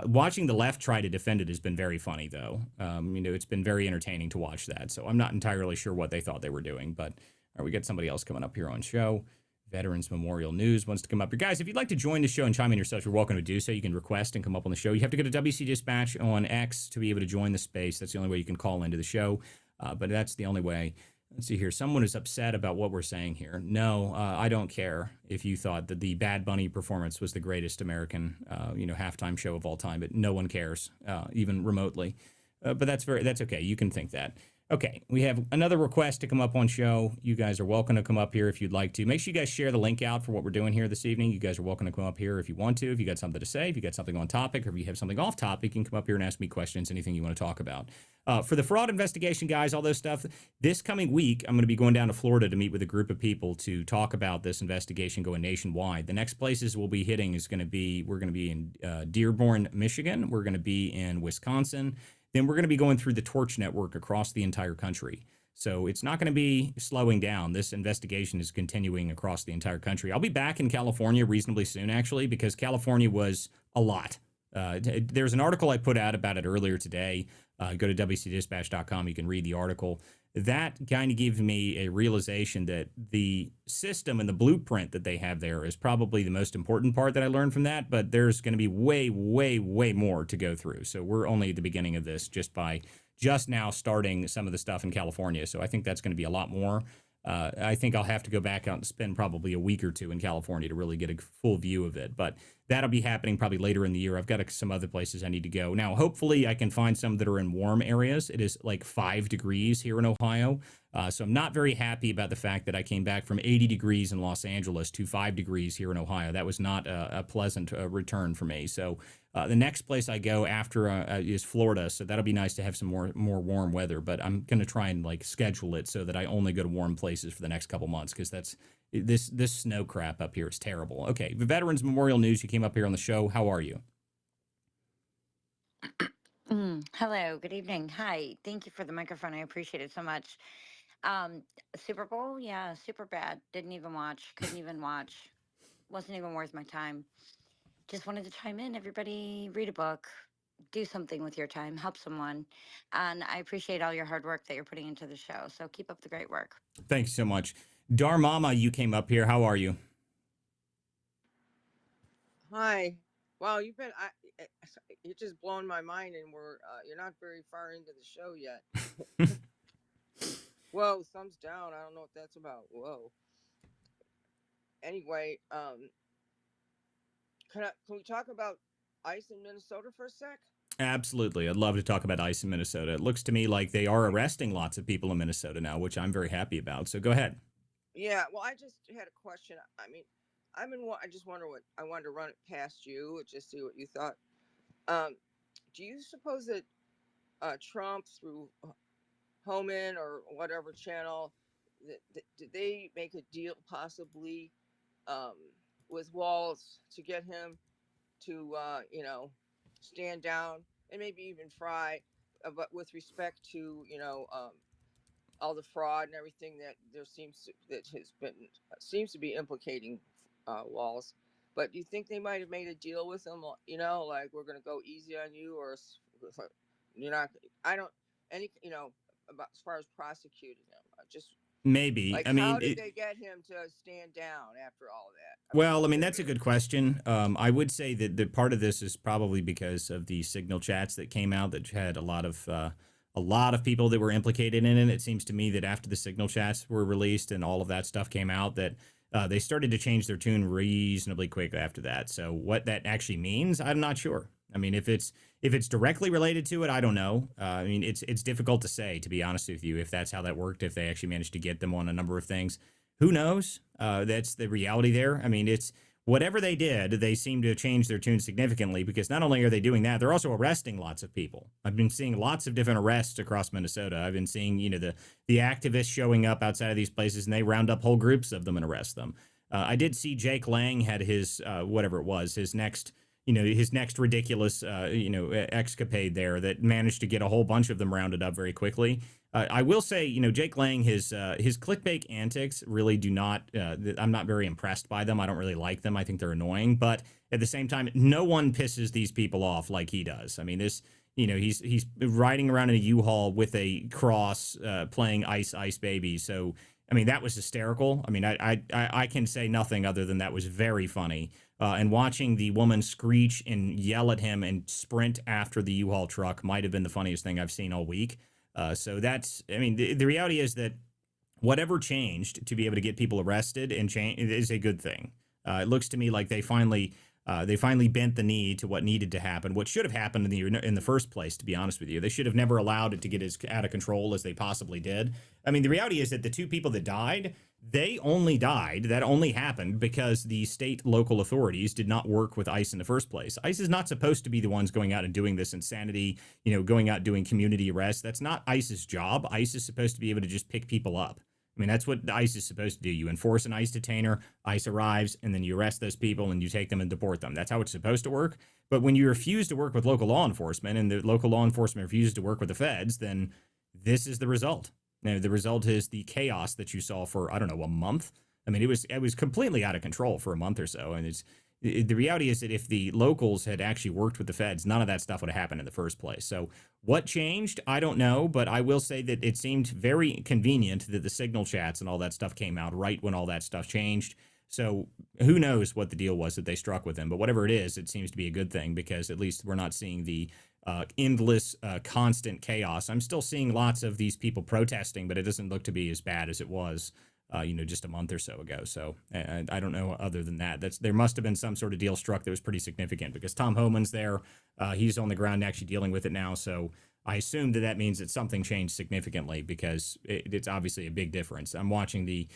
Watching the left try to defend it has been very funny, though. It's been very entertaining to watch that. So I'm not entirely sure what they thought they were doing. But all right, we got somebody else coming up here on show. Veterans Memorial News wants to come up here. Guys, if you'd like to join the show and chime in yourself, you're welcome to do so. You can request and come up on the show. You have to go to WC Dispatch on X to be able to join the space. That's the only way you can call into the show. But that's the only way. Let's see here. Someone is upset about what we're saying here. No, I don't care if you thought that the Bad Bunny performance was the greatest American, halftime show of all time. But no one cares, even remotely. But that's okay. You can think that. Okay, we have another request to come up on show. You guys are welcome to come up here if you'd like to. Make sure you guys share the link out for what we're doing here this evening. You guys are welcome to come up here if you want to. If you got something to say, if you got something on topic, or if you have something off topic, you can come up here and ask me questions, anything you want to talk about. For the fraud investigation, guys, all those stuff, this coming week, I'm going to be going down to Florida to meet with a group of people to talk about this investigation going nationwide. The next places we'll be hitting we're going to be in Dearborn, Michigan. We're going to be in Wisconsin. Then we're going to be going through the Torch Network across the entire country. So it's not going to be slowing down. This investigation is continuing across the entire country. I'll be back in California reasonably soon, actually, because California was a lot. There's an article I put out about it earlier today. Go to WCDispatch.com. You can read the article. That kind of gives me a realization that the system and the blueprint that they have there is probably the most important part that I learned from that. But there's going to be way, way, way more to go through. So we're only at the beginning of this just now starting some of the stuff in California. So I think that's going to be a lot more. I think I'll have to go back out and spend probably a week or two in California to really get a full view of it. But that'll be happening probably later in the year. I've got some other places I need to go. Now, hopefully I can find some that are in warm areas. It is like 5 degrees here in Ohio. So I'm not very happy about the fact that I came back from 80 degrees in Los Angeles to 5 degrees here in Ohio. That was not a pleasant return for me. So the next place I go after is Florida. So that'll be nice to have some more warm weather. But I'm going to try and like schedule it so that I only go to warm places for the next couple months, because this snow crap up here is terrible. Okay, the Veterans Memorial News, you came up here on the show. How are you?
Hello, good evening. Hi, thank you for the microphone. I appreciate it so much. Super Bowl, yeah, super bad. Didn't even watch, couldn't even watch. Wasn't even worth my time. Just wanted to chime in. Everybody, read a book, do something with your time, help someone. And I appreciate all your hard work that you're putting into the show. So keep up the great work.
Thanks so much. Darmama, you came up here. How are you?
Hi. Wow, you're just blowing my mind, and you're not very far into the show yet. Whoa, thumbs down. I don't know what that's about. Whoa. Anyway, can we talk about ice in Minnesota for a sec?
Absolutely. I'd love to talk about ICE in Minnesota. It looks to me like they are arresting lots of people in Minnesota now, which I'm very happy about. So go ahead.
Yeah. Well, I just had a question. I mean, I just wonder what I wanted to run it past you, just see what you thought. Do you suppose that Trump, through Homan or whatever channel, did they make a deal possibly um, with Walls to get him to stand down, and maybe even Fry, but with respect to all the fraud and everything that seems to be implicating Walls. But do you think they might have made a deal with him? Like, we're going to go easy on you, or you're not. I don't about as far as prosecuting him. Just
Maybe.
like,
I mean,
how did they get him to stand down after all of that?
Well, I mean, that's a good question. I would say that the part of this is probably because of the signal chats that came out that had a lot of people that were implicated in it. It seems to me that after the signal chats were released and all of that stuff came out, that they started to change their tune reasonably quick after that. So what that actually means, I'm not sure. I mean, if it's directly related to it, I don't know. I mean, it's difficult to say, to be honest with you, if that's how that worked, if they actually managed to get them on a number of things. Who knows? That's the reality there. I mean, it's whatever they did, they seem to change their tune significantly, because not only are they doing that, they're also arresting lots of people. I've been seeing lots of different arrests across Minnesota. I've been seeing, the activists showing up outside of these places, and they round up whole groups of them and arrest them. I did see Jake Lang had his, whatever it was, his next ridiculous, escapade there that managed to get a whole bunch of them rounded up very quickly. I will say, Jake Lang, his clickbait antics really do not, I'm not very impressed by them. I don't really like them. I think they're annoying. But at the same time, no one pisses these people off like he does. I mean, he's riding around in a U-Haul with a cross, playing Ice Ice Baby. So, I mean, that was hysterical. I mean, I can say nothing other than that was very funny. And watching the woman screech and yell at him and sprint after the U-Haul truck might have been the funniest thing I've seen all week. So that's, I mean, the reality is that whatever changed to be able to get people arrested and change is a good thing. It looks to me like they finally bent the knee to what needed to happen, what should have happened in the first place, to be honest with you. They should have never allowed it to get as out of control as they possibly did. I mean, the reality is that the two people that died, that only happened because the state local authorities did not work with ICE in the first place. ICE is not supposed to be the ones going out and doing this insanity, going out doing community arrests. That's not ICE's job. ICE is supposed to be able to just pick people up. I mean, that's what ICE is supposed to do. You enforce an ICE detainer, ICE arrives, and then you arrest those people and you take them and deport them. That's how it's supposed to work. But when you refuse to work with local law enforcement and the local law enforcement refuses to work with the feds, then this is the result. Now, the result is the chaos that you saw for, I don't know, a month. I mean, it was completely out of control for a month or so. And the reality is that if the locals had actually worked with the feds, none of that stuff would have happened in the first place. So what changed? I don't know, but I will say that it seemed very convenient that the signal chats and all that stuff came out right when all that stuff changed. So who knows what the deal was that they struck with him, but whatever it is, it seems to be a good thing, because at least we're not seeing the endless, constant chaos. I'm still seeing lots of these people protesting, but it doesn't look to be as bad as it was just a month or so ago. So I don't know other than that. There must have been some sort of deal struck that was pretty significant because Tom Homan's there. He's on the ground actually dealing with it now. So I assume that means that something changed significantly because it's obviously a big difference. I'm watching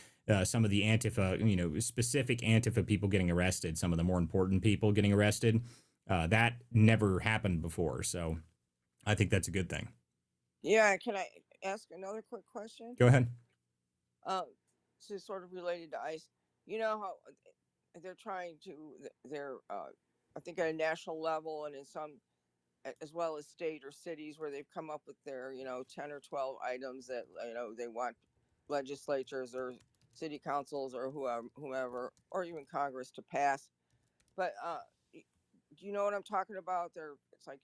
some of the Antifa, specific Antifa people getting arrested, some of the more important people getting arrested. That never happened before. So I think that's a good thing.
Yeah, can I ask another quick question?
Go ahead.
This is sort of related to ICE. You know how they're trying to, they're, I think at a national level and in some, as well as state or cities where they've come up with their, 10 or 12 items that, they want legislatures or city councils or whomever, or even Congress to pass. But do you know what I'm talking about? It's like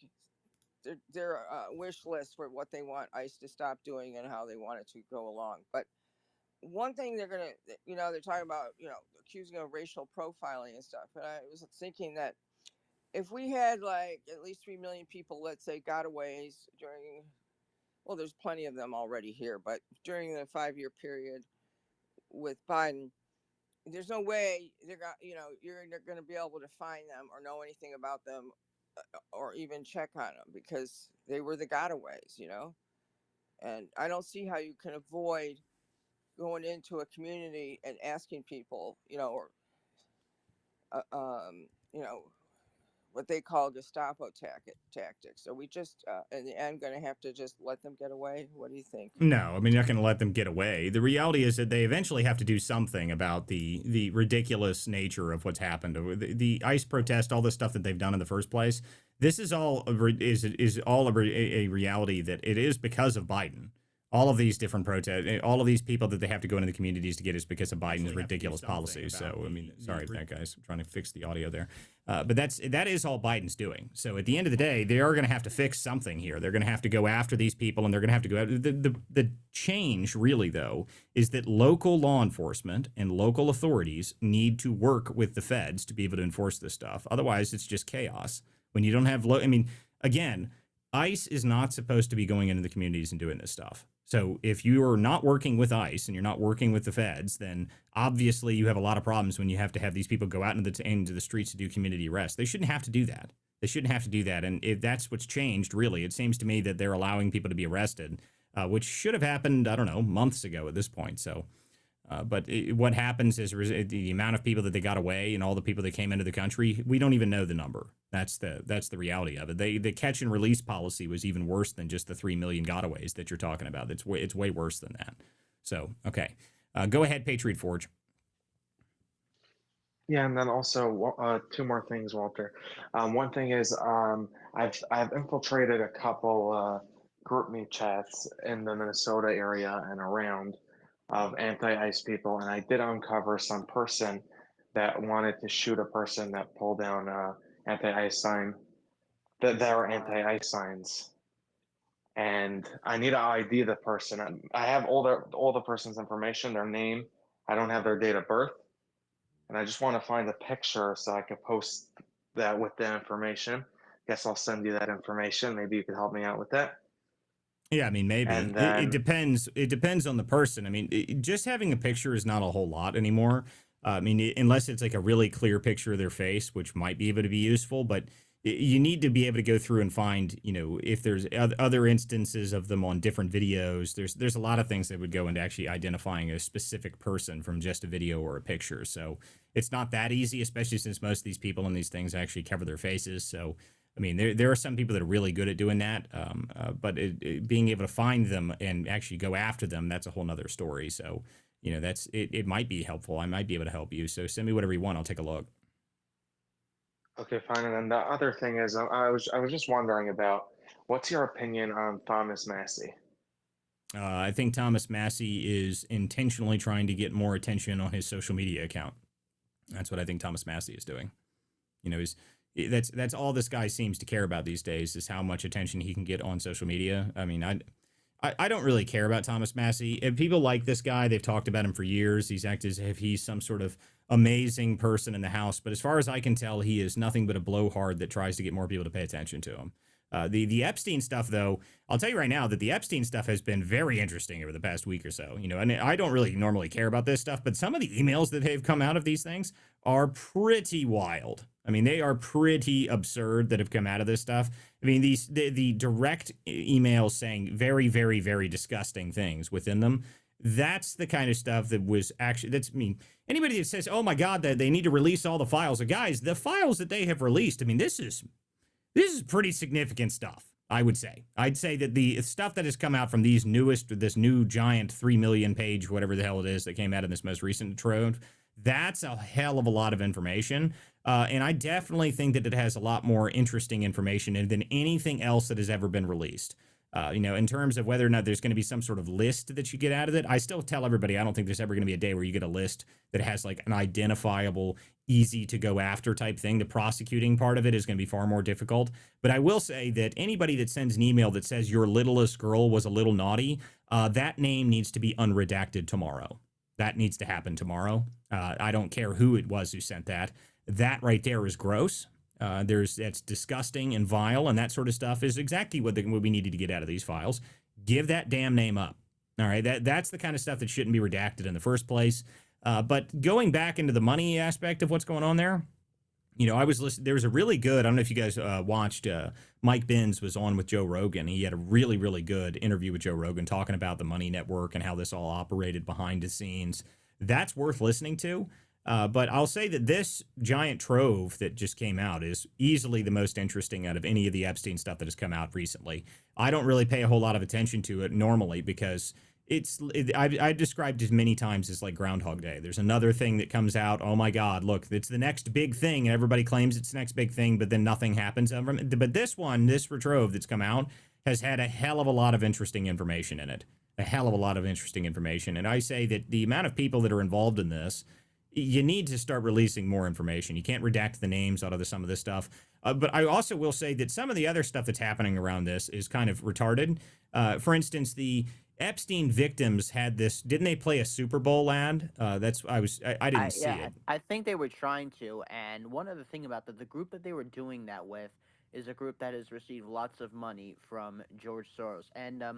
their wish list for what they want ICE to stop doing and how they want it to go along. But one thing they're gonna, they're talking about, accusing of racial profiling and stuff. And I was thinking that if we had like at least 3 million people, let's say, gotaways during, well, there's plenty of them already here, but during the 5-year period with Biden, there's no way you're going to be able to find them or know anything about them or even check on them because they were the gotaways, and I don't see how you can avoid going into a community and asking people, or, what they call Gestapo tactics. So we just, in the end, going to have to just let them get away. What do you think?
No, I mean, you're not going to let them get away. The reality is that they eventually have to do something about the ridiculous nature of what's happened. The ICE protest, all the stuff that they've done in the first place. This is all a reality that it is because of Biden. All of these different protests, all of these people that they have to go into the communities to get is because of Biden's ridiculous policies. So, I mean, sorry about that, guys. I'm trying to fix the audio there. But that is all Biden's doing. So at the end of the day, they are going to have to fix something here. They're going to have to go after these people, and they're going to have to go after the change, really, though, is that local law enforcement and local authorities need to work with the feds to be able to enforce this stuff. Otherwise, it's just chaos. When you don't have, again, ICE is not supposed to be going into the communities and doing this stuff. So if you are not working with ICE and you're not working with the feds, then obviously you have a lot of problems when you have to have these people go out into the streets to do community arrest. They shouldn't have to do that. They shouldn't have to do that. And if that's what's changed, really, it seems to me that they're allowing people to be arrested, which should have happened, I don't know, months ago at this point. So, what happens is the amount of people that they got away and all the people that came into the country, we don't even know the number. That's the reality of it. The catch and release policy was even worse than just the 3 million gotaways that you're talking about. It's way worse than that. So, okay. Go ahead, Patriot Forge.
Yeah, and then also 2 more things, Walter. One thing is I've infiltrated a couple group me chats in the Minnesota area and around of anti-ICE people, and I did uncover some person that wanted to shoot a person that pulled down anti-ICE sign. That there are anti-ICE signs, and I need to ID the person. I have all the person's information, their name. I don't have their date of birth. And I just want to find a picture so I could post that with the information. Guess I'll send you that information. Maybe you could help me out with that.
Yeah, I mean, maybe.
And then,
it depends. It depends on the person. I mean, just having a picture is not a whole lot anymore. I mean, unless it's like a really clear picture of their face, which might be able to be useful, but you need to be able to go through and find, if there's other instances of them on different videos. There's a lot of things that would go into actually identifying a specific person from just a video or a picture. So it's not that easy, especially since most of these people in these things actually cover their faces. So I mean, there are some people that are really good at doing that, but being able to find them and actually go after them, that's a whole nother story. So, it might be helpful. I might be able to help you. So send me whatever you want. I'll take a look.
okay, fine. And then the other thing is, I was just wondering about what's your opinion on Thomas Massey?
I think Thomas Massey is intentionally trying to get more attention on his social media account. That's what I think Thomas Massey is doing. That's all this guy seems to care about these days is how much attention he can get on social media. I mean, I don't really care about Thomas Massey. And people like this guy. They've talked about him for years. He's acted as if he's some sort of amazing person in the House. But as far as I can tell, he is nothing but a blowhard that tries to get more people to pay attention to him. The Epstein stuff, though, I'll tell you right now that the Epstein stuff has been very interesting over the past week or so. And I don't really normally care about this stuff, but some of the emails that have come out of these things are pretty wild. I mean, they are pretty absurd that have come out of this stuff. I mean, the direct emails saying very, very, very disgusting things within them. That's the kind of stuff that was actually, I mean, anybody that says, oh my God, that they need to release all the files. Guys, the files that they have released, I mean, this is pretty significant stuff, I would say. I'd say that the stuff that has come out from this new giant 3 million page, whatever the hell it is that came out in this most recent trove, that's a hell of a lot of information. And I definitely think that it has a lot more interesting information in than anything else that has ever been released. In terms of whether or not there's going to be some sort of list that you get out of it, I still tell everybody I don't think there's ever going to be a day where you get a list that has like an identifiable, easy to go after type thing. The prosecuting part of it is going to be far more difficult. But I will say that anybody that sends an email that says your littlest girl was a little naughty, that name needs to be unredacted tomorrow. That needs to happen tomorrow. I don't care who it was who sent that. That right there is gross. That's disgusting and vile, and that sort of stuff is exactly what we needed to get out of these files. Give that damn name up. All right, that's the kind of stuff that shouldn't be redacted in the first place. But going back into the money aspect of what's going on there, I was listening. There was a really good, I don't know if you guys watched, Mike Benz was on with Joe Rogan. He had a really, really good interview with Joe Rogan talking about the Money Network and how this all operated behind the scenes. That's worth listening to. But I'll say that this giant trove that just came out is easily the most interesting out of any of the Epstein stuff that has come out recently. I don't really pay a whole lot of attention to it normally because I've described it many times as like Groundhog Day. There's another thing that comes out. Oh my God, look, it's the next big thing. And everybody claims it's the next big thing, but then nothing happens. But this trove that's come out has had a hell of a lot of interesting information in it. A hell of a lot of interesting information. And I say that the amount of people that are involved in this, you need to start releasing more information. You can't redact the names out of some of this stuff. But I also will say that some of the other stuff that's happening around this is kind of retarded. For instance, the Epstein victims had this. Didn't they play a Super Bowl ad? I didn't see it.
I think they were trying to. And one other thing about the group that they were doing that with is a group that has received lots of money from George Soros. And a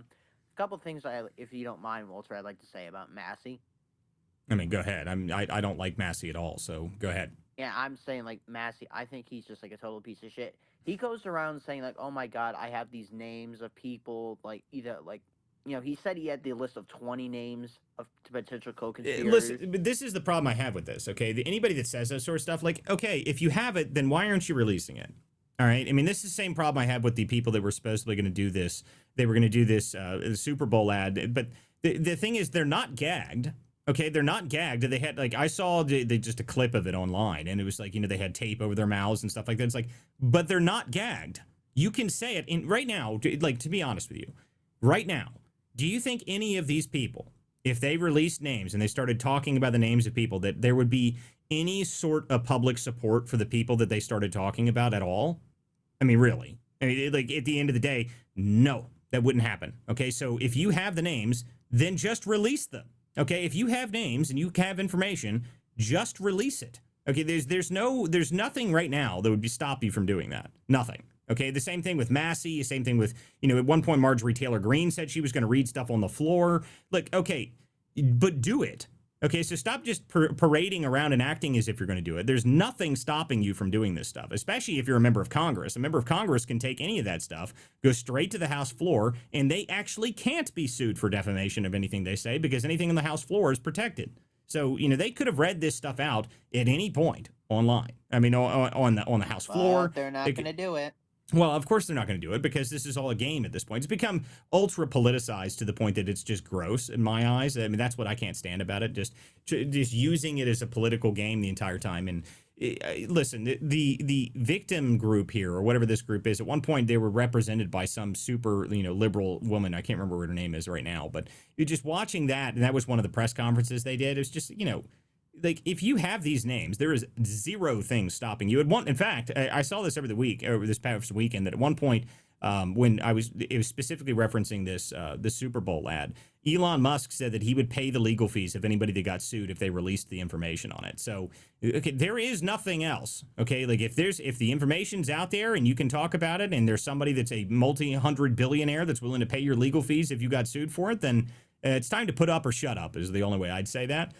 couple things, if you don't mind, Walter, I'd like to say about Massey.
I mean, go ahead. I don't like Massey at all, so go ahead.
Yeah, I'm saying, like, Massey, I think he's just, like, a total piece of shit. He goes around saying, like, oh, my God, I have these names of people, like, either, like, he said he had the list of 20 names of potential co-conspirators.
Listen, but this is the problem I have with this, okay? Anybody that says that sort of stuff, like, okay, if you have it, then why aren't you releasing it? All right? I mean, this is the same problem I had with the people that were supposedly going to do this. They were going to do this Super Bowl ad, but the thing is, they're not gagged. Okay, they're not gagged. They had, like, I saw just a clip of it online, and it was like, they had tape over their mouths and stuff like that. It's like, but they're not gagged. You can say it right now, like, to be honest with you, right now, do you think any of these people, if they released names and they started talking about the names of people, that there would be any sort of public support for the people that they started talking about at all? I mean, really? I mean, like, at the end of the day, no, that wouldn't happen. Okay, so if you have the names, then just release them. Okay, if you have names and you have information, just release it. Okay, there's nothing right now that would stop you from doing that. Nothing. Okay, the same thing with Massey, same thing with, at one point Marjorie Taylor Greene said she was going to read stuff on the floor. Like, okay, but do it. Okay, so stop just parading around and acting as if you're going to do it. There's nothing stopping you from doing this stuff, especially if you're a member of Congress. A member of Congress can take any of that stuff, go straight to the House floor, and they actually can't be sued for defamation of anything they say because anything on the House floor is protected. So, they could have read this stuff out at any point online. I mean, on the House floor.
But they're not going to do it.
Well, of course they're not going to do it because this is all a game at this point. It's become ultra politicized to the point that it's just gross in my eyes. I mean, that's what I can't stand about it. Just using it as a political game the entire time. And listen, the victim group here, or whatever this group is, at one point they were represented by some super, liberal woman. I can't remember what her name is right now, but you're just watching that. And that was one of the press conferences they did. It was just, like, if you have these names, there is zero things stopping you. In fact, I saw this over the week, over this past weekend, that at one point, when it was specifically referencing this the Super Bowl ad. Elon Musk said that he would pay the legal fees of anybody that got sued if they released the information on it. So, okay, there is nothing else. Okay, like if the information's out there and you can talk about it, and there's somebody that's a multi-hundred billionaire that's willing to pay your legal fees if you got sued for it, then it's time to put up or shut up is the only way I'd say that.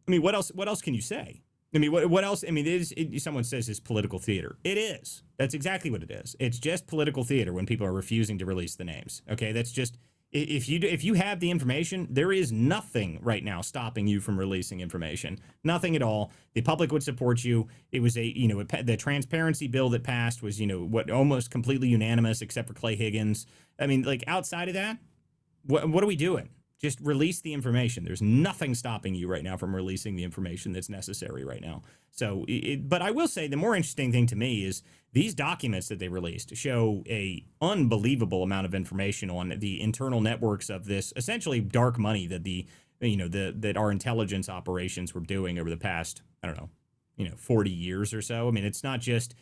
I mean, what else can you say? I mean, what else? I mean, someone says it's political theater. It is. That's exactly what it is. It's just political theater when people are refusing to release the names. Okay, that's just if you have the information, there is nothing right now stopping you from releasing information. Nothing at all. The public would support you. It was the transparency bill that passed was what almost completely unanimous except for Clay Higgins. I mean, like outside of that, what are we doing? Just release the information. There's nothing stopping you right now from releasing the information that's necessary right now. So, but I will say the more interesting thing to me is these documents that they released show a unbelievable amount of information on the internal networks of this essentially dark money that that our intelligence operations were doing over the past, I don't know, 40 years or so. I mean, it's not just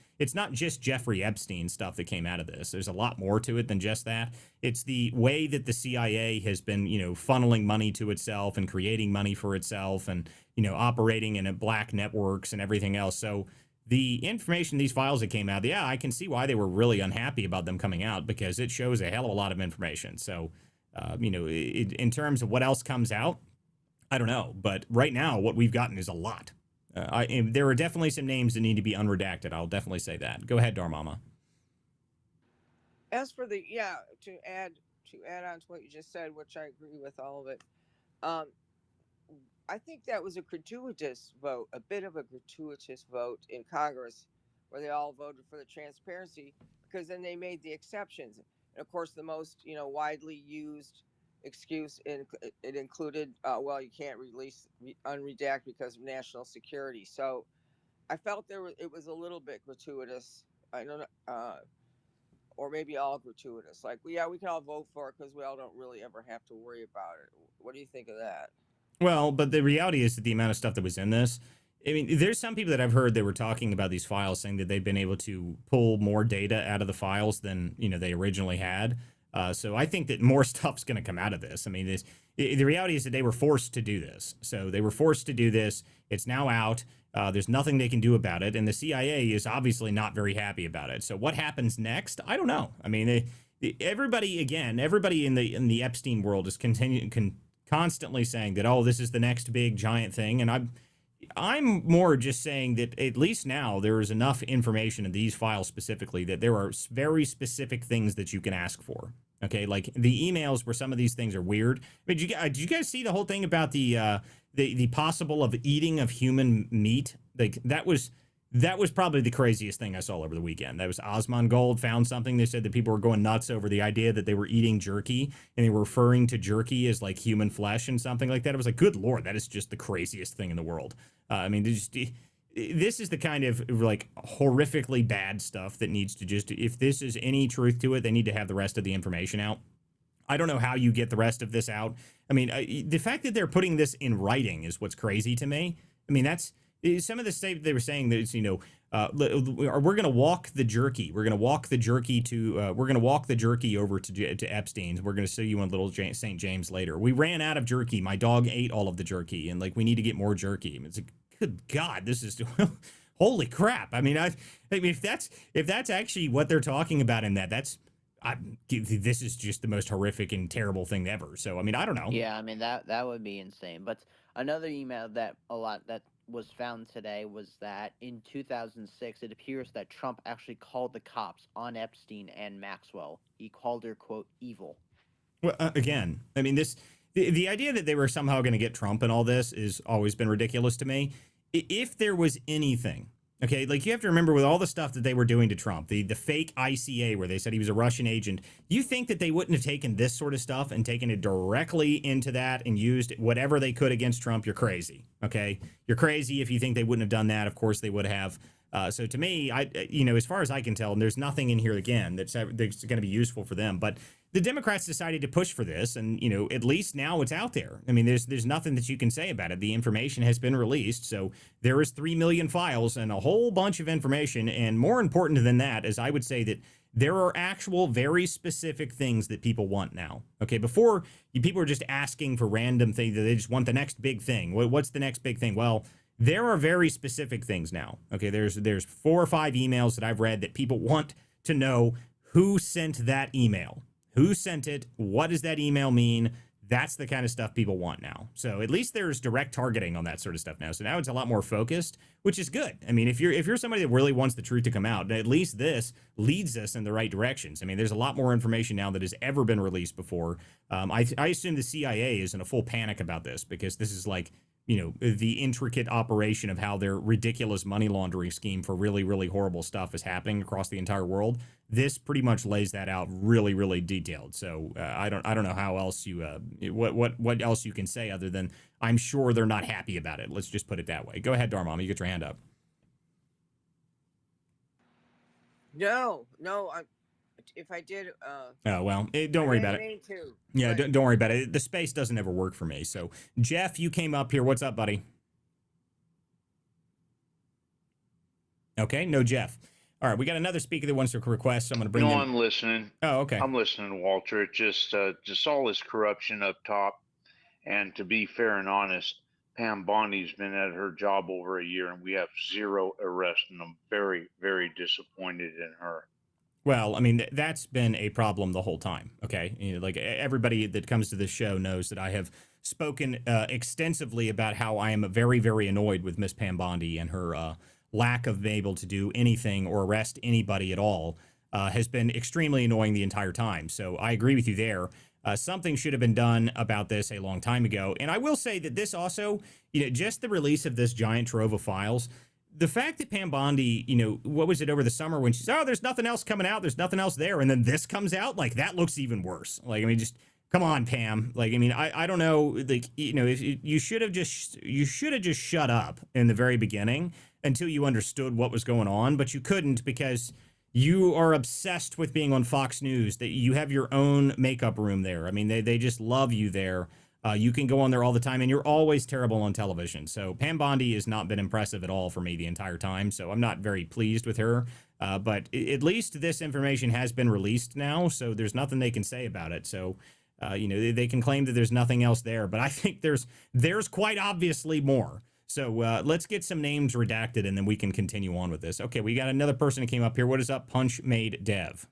Jeffrey Epstein stuff that came out of this. There's a lot more to it than just that. It's the way that the CIA has been, funneling money to itself and creating money for itself and, operating in black networks and everything else. So the information, these files that came out, yeah, I can see why they were really unhappy about them coming out because it shows a hell of a lot of information. So, in terms of what else comes out, I don't know. But right now, what we've gotten is a lot. There are definitely some names that need to be unredacted. I'll definitely say that. Go ahead, Darmama.
As for to add on to what you just said, which I agree with all of it. I think that was a gratuitous vote, a bit of a gratuitous vote in Congress, where they all voted for the transparency because then they made the exceptions. And of course, the most widely used excuse it included, well, you can't unredact because of national security. So I felt it was a little bit gratuitous. I don't know, or maybe all gratuitous. Like, yeah, we can all vote for it because we all don't really ever have to worry about it. What do you think of that?
Well, but the reality is that the amount of stuff that was in this, I mean, there's some people that I've heard that were talking about these files saying that they've been able to pull more data out of the files than, they originally had. So I think that more stuff's going to come out of this. I mean, the reality is that they were forced to do this. So they were forced to do this. It's now out. There's nothing they can do about it. And the CIA is obviously not very happy about it. So what happens next? I don't know. I mean, everybody in the Epstein world is constantly saying that, oh, this is the next big giant thing. And I'm more just saying that at least now there is enough information in these files specifically that there are very specific things that you can ask for. Okay, like the emails where some of these things are weird. I mean, did you guys see the whole thing about the possible of eating of human meat? Like that was probably the craziest thing I saw over the weekend. That was Osmongold found something. They said that people were going nuts over the idea that they were eating jerky and they were referring to jerky as like human flesh and something like that. I was like, good Lord, that is just the craziest thing in the world. I mean, this is the kind of like horrifically bad stuff that needs to if this is any truth to it, they need to have the rest of the information out. I don't know how you get the rest of this out. I mean, the fact that they're putting this in writing is what's crazy to me. I mean, that's some of the stuff they were saying that it's, we're going to walk the jerky. We're going to walk the jerky over to Epstein's. We're going to see you in Little St. James later. We ran out of jerky. My dog ate all of the jerky, and like we need to get more jerky. I mean, it's like, good God, this is holy crap. I mean, if that's actually what they're talking about in this is just the most horrific and terrible thing ever. So I mean, I don't know.
Yeah, I mean that would be insane. But another email that was found today was that in 2006, it appears that Trump actually called the cops on Epstein and Maxwell. He called her, quote, evil.
Well, again, I mean, the idea that they were somehow going to get Trump and all this has always been ridiculous to me. If there was anything, okay, like you have to remember with all the stuff that they were doing to Trump, the fake ICA where they said he was a Russian agent, you think that they wouldn't have taken this sort of stuff and taken it directly into that and used whatever they could against Trump? You're crazy, okay? You're crazy if you think they wouldn't have done that. Of course they would have. So to me, as far as I can tell, and there's nothing in here again that's going to be useful for them. But the Democrats decided to push for this, and at least now it's out there. I mean, there's nothing that you can say about it. The information has been released, so there is 3 million files and a whole bunch of information. And more important than that is, I would say that there are actual very specific things that people want now. Okay, before people are just asking for random things. They just want the next big thing. What's the next big thing? Well, there are very specific things now. Okay, there's 4 or 5 emails that I've read that people want to know who sent that email. Who sent it? What does that email mean? That's the kind of stuff people want now. So at least there's direct targeting on that sort of stuff now. So now it's a lot more focused, which is good. I mean, if you're somebody that really wants the truth to come out, at least this leads us in the right directions. I mean, there's a lot more information now that has ever been released before. I assume the CIA is in a full panic about this, because this is like, the intricate operation of how their ridiculous money laundering scheme for really, really horrible stuff is happening across the entire world. This pretty much lays that out really, really detailed. So I don't know how else what else you can say other than I'm sure they're not happy about it. Let's just put it that way. Go ahead, Darmama, you get your hand up.
No, if I did,
Oh, well, don't worry about it. Yeah,
Right.
don't worry about it. The space doesn't ever work for me. So, Jeff, you came up here. What's up, buddy? Okay, no Jeff. All right, we got another speaker that wants to request. So I'm going to bring in.
I'm listening.
Oh, okay.
I'm listening, Walter. It just all this corruption up top. And to be fair and honest, Pam Bondi's been at her job over a year, and we have 0 arrests, and I'm very, very disappointed in her.
Well, I mean, that's been a problem the whole time. Okay. Like everybody that comes to this show knows that I have spoken extensively about how I am very, very annoyed with Miss Pam Bondi and her lack of being able to do anything or arrest anybody at all has been extremely annoying the entire time. So I agree with you there. Something should have been done about this a long time ago. And I will say that this also, just the release of this giant trove of files, the fact that Pam Bondi, what was it over the summer when she said, oh, there's nothing else coming out, there's nothing else there, and then this comes out, like, that looks even worse. Like, I mean, just come on, Pam. Like, I mean, I don't know, like, if you should have just shut up in the very beginning until you understood what was going on, but you couldn't because you are obsessed with being on Fox News, that you have your own makeup room there. I mean, they just love you there. You can go on there all the time, and you're always terrible on television. So Pam Bondi has not been impressive at all for me the entire time, so I'm not very pleased with her. But at least this information has been released now, so there's nothing they can say about it. So, they can claim that there's nothing else there, but I think there's quite obviously more. So let's get some names redacted, and then we can continue on with this. Okay, we got another person that came up here. What is up, Punch Made Dev?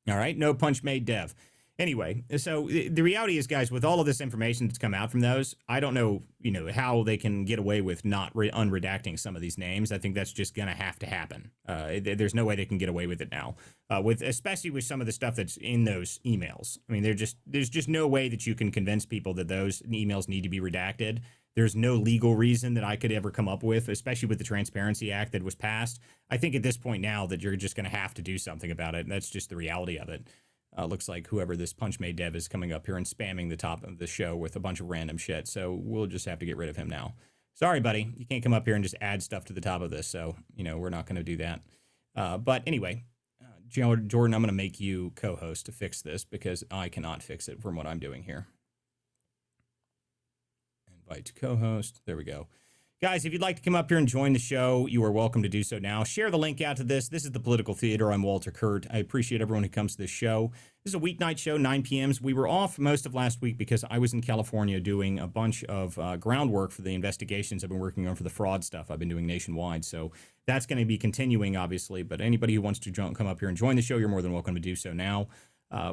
All right, no Punch Made Dev. Anyway, so the reality is, guys, with all of this information that's come out from those, I don't know, how they can get away with not unredacting some of these names. I think that's just going to happen. There's no way they can get away with it now, especially with some of the stuff that's in those emails. I mean, there's just no way that you can convince people that those emails need to be redacted. There's no legal reason that I could ever come up with, especially with the Transparency Act that was passed. I think at this point now that you're just going to have to do something about it, and that's just the reality of it. Looks like whoever this Punch Made Dev is coming up here and spamming the top of the show with a bunch of random shit. So we'll just have to get rid of him now. Sorry, buddy. You can't come up here and just add stuff to the top of this. So, we're not going to do that. But anyway, Jordan, I'm going to make you co-host to fix this because I cannot fix it from what I'm doing here. Invite to co-host. There we go. Guys, if you'd like to come up here and join the show, you are welcome to do so now. Share the link out to this. This is The Political Theater. I'm Walter Curt. I appreciate everyone who comes to this show. This is a weeknight show, 9 p.m. We were off most of last week because I was in California doing a bunch of groundwork for the investigations I've been working on for the fraud stuff I've been doing nationwide. So that's going to be continuing, obviously. But anybody who wants to come up here and join the show, you're more than welcome to do so now.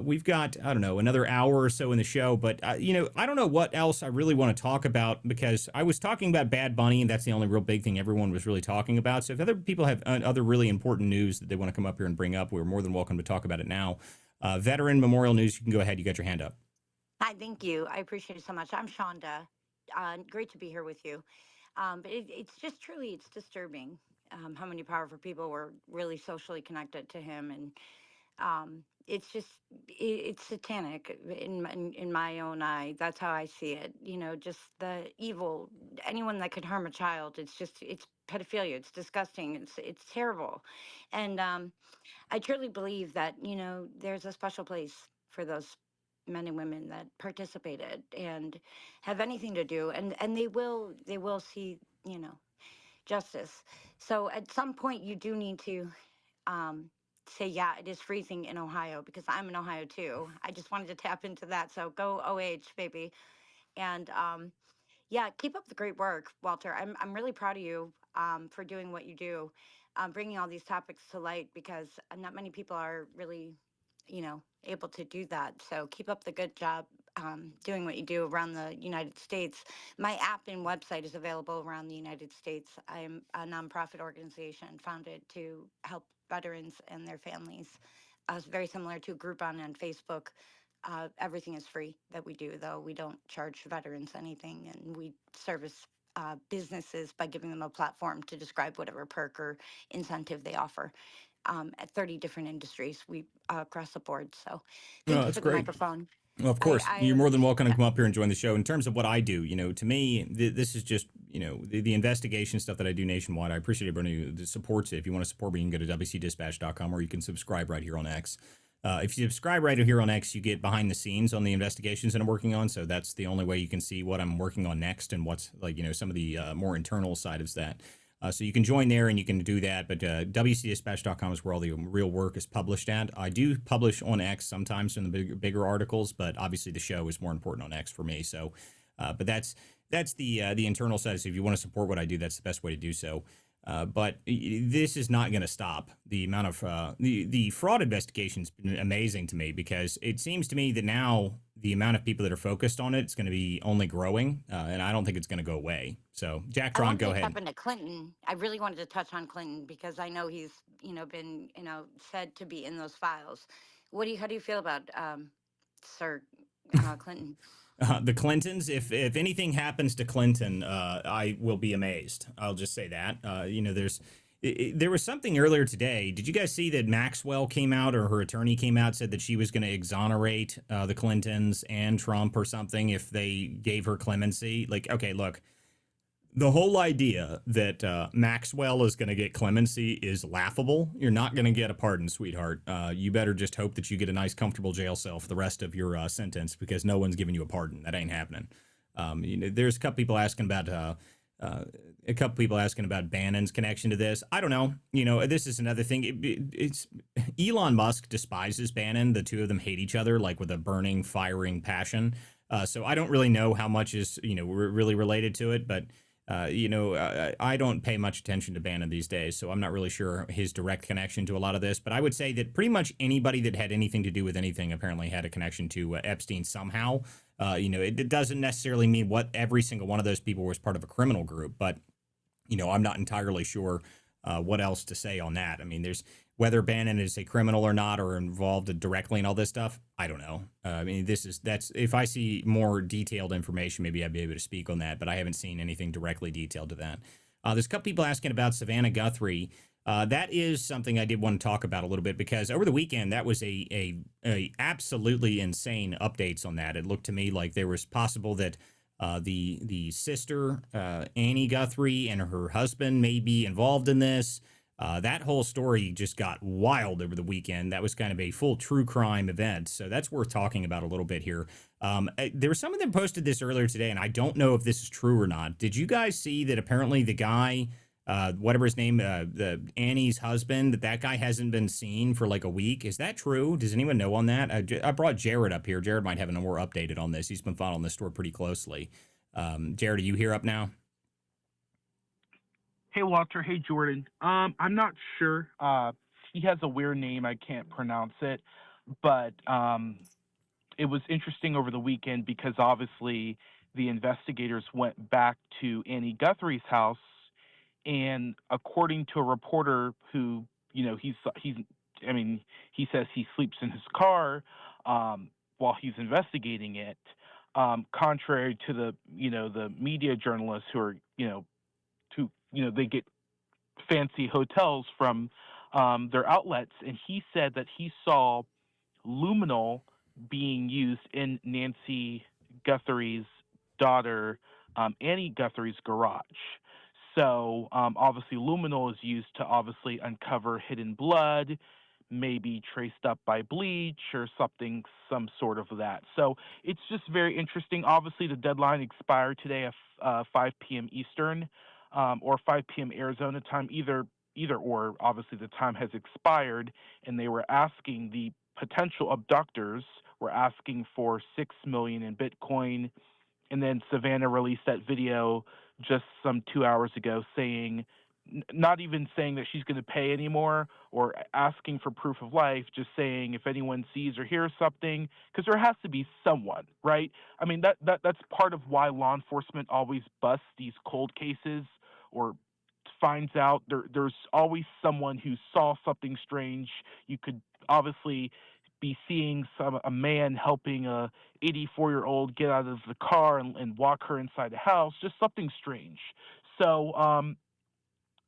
We've got, I don't know, another hour or so in the show, but, I don't know what else I really want to talk about because I was talking about Bad Bunny, and that's the only real big thing everyone was really talking about. So if other people have other really important news that they want to come up here and bring up, we're more than welcome to talk about it now. Veteran Memorial News, you can go ahead. You got your hand up.
Hi, thank you. I appreciate it so much. I'm Shonda. Great to be here with you. But it's just truly, it's disturbing how many powerful people were really socially connected to him. And It's just it's satanic in my own eye. That's how I see it. You know, just the evil. Anyone that could harm a child. It's pedophilia. It's disgusting. It's terrible, and I truly believe that there's a special place for those men and women that participated and have anything to do, and they will see justice. So at some point, you do need to um, say, yeah, it is freezing in Ohio because I'm in Ohio too. I just wanted to tap into that. So go OH, baby. And yeah, keep up the great work, Walter. I'm really proud of you for doing what you do, bringing all these topics to light because not many people are really, able to do that. So keep up the good job doing what you do around the United States. My app and website is available around the United States. I'm a nonprofit organization founded to help veterans and their families. Very similar to Groupon on Facebook. Everything is free that we do, though. We don't charge veterans anything, and we service businesses by giving them a platform to describe whatever perk or incentive they offer at 30 different industries we across the board. So
No,
thank you
that's
for the
great.
microphone.
Well, of
I,
course,
I
you're more than welcome to
yeah.
come up here and join the show. In terms of what I do, to me, this is just, the investigation stuff that I do nationwide. I appreciate everybody who supports it. If you want to support me, you can go to wcdispatch.com or you can subscribe right here on X. If you subscribe right here on X, you get behind the scenes on the investigations that I'm working on. So that's the only way you can see what I'm working on next and what's some of the more internal side of that. So you can join there and you can do that. But WCDispatch.com is where all the real work is published at. I do publish on X sometimes in the bigger articles, but obviously the show is more important on X for me. So, but that's the internal side. So if you want to support what I do, that's the best way to do so. But this is not going to stop. The amount of the fraud investigation's been amazing to me because it seems to me that now the amount of people that are focused on it's going to be only growing, and I don't think it's going to go away. So, Jack
I
Tron,
wanted
go
to
ahead.
tap into Clinton. I really wanted to touch on Clinton because I know he's, been, said to be in those files. How do you feel about Sir Clinton?
The Clintons, if anything happens to Clinton, I will be amazed. I'll just say that. There was something earlier today. Did you guys see that Maxwell came out, or her attorney came out, said that she was going to exonerate the Clintons and Trump or something if they gave her clemency? Like, okay, look, the whole idea that Maxwell is going to get clemency is laughable. You're not going to get a pardon, sweetheart. You better just hope that you get a nice, comfortable jail cell for the rest of your sentence because no one's giving you a pardon. That ain't happening. There's a couple people asking about Bannon's connection to this. I don't know. This is another thing. It's Elon Musk despises Bannon. The two of them hate each other like with a burning, firing passion. So I don't really know how much is really related to it, but. I don't pay much attention to Bannon these days, so I'm not really sure his direct connection to a lot of this. But I would say that pretty much anybody that had anything to do with anything apparently had a connection to Epstein somehow. It doesn't necessarily mean what every single one of those people was part of a criminal group, but I'm not entirely sure what else to say on that. I mean, there's whether Bannon is a criminal or not, or involved directly in all this stuff. I don't know. That's if I see more detailed information, maybe I'd be able to speak on that. But I haven't seen anything directly detailed to that. There's a couple people asking about Savannah Guthrie. That is something I did want to talk about a little bit because over the weekend that was a absolutely insane updates on that. It looked to me like there was possible that the sister Annie Guthrie and her husband may be involved in this. That whole story just got wild over the weekend. That was kind of a full true crime event. So that's worth talking about a little bit here. There was someone that posted this earlier today, and I don't know if this is true or not. Did you guys see that apparently the guy, whatever his name, the Annie's husband, that guy hasn't been seen for like a week? Is that true? Does anyone know on that? I brought Jared up here. Jared might have a more updated on this. He's been following this story pretty closely. Jared, are you here up now?
Hey Walter, hey Jordan. I'm not sure. He has a weird name, I can't pronounce it, but it was interesting over the weekend because obviously the investigators went back to Annie Guthrie's house, and according to a reporter who, I mean, he says he sleeps in his car while he's investigating it. Contrary to the media journalists who are, they get fancy hotels from their outlets, and he said that he saw luminol being used in Nancy Guthrie's daughter, Annie Guthrie's garage. So obviously, luminol is used to obviously uncover hidden blood, maybe traced up by bleach or something, some sort of that. So it's just very interesting. Obviously, the deadline expired today at 5 p.m. Eastern, or 5 p.m. Arizona time. Either or. Obviously, the time has expired, and they were asking the potential abductors were asking for 6 million in Bitcoin, and then Savannah released that video just some 2 hours ago saying, not even saying that she's going to pay anymore or asking for proof of life, just saying if anyone sees or hears something, because there has to be someone, right? I mean, that's part of why law enforcement always busts these cold cases or finds out there's always someone who saw something strange. You could obviously be seeing a man helping a 84-year-old get out of the car and walk her inside the house, just something strange. So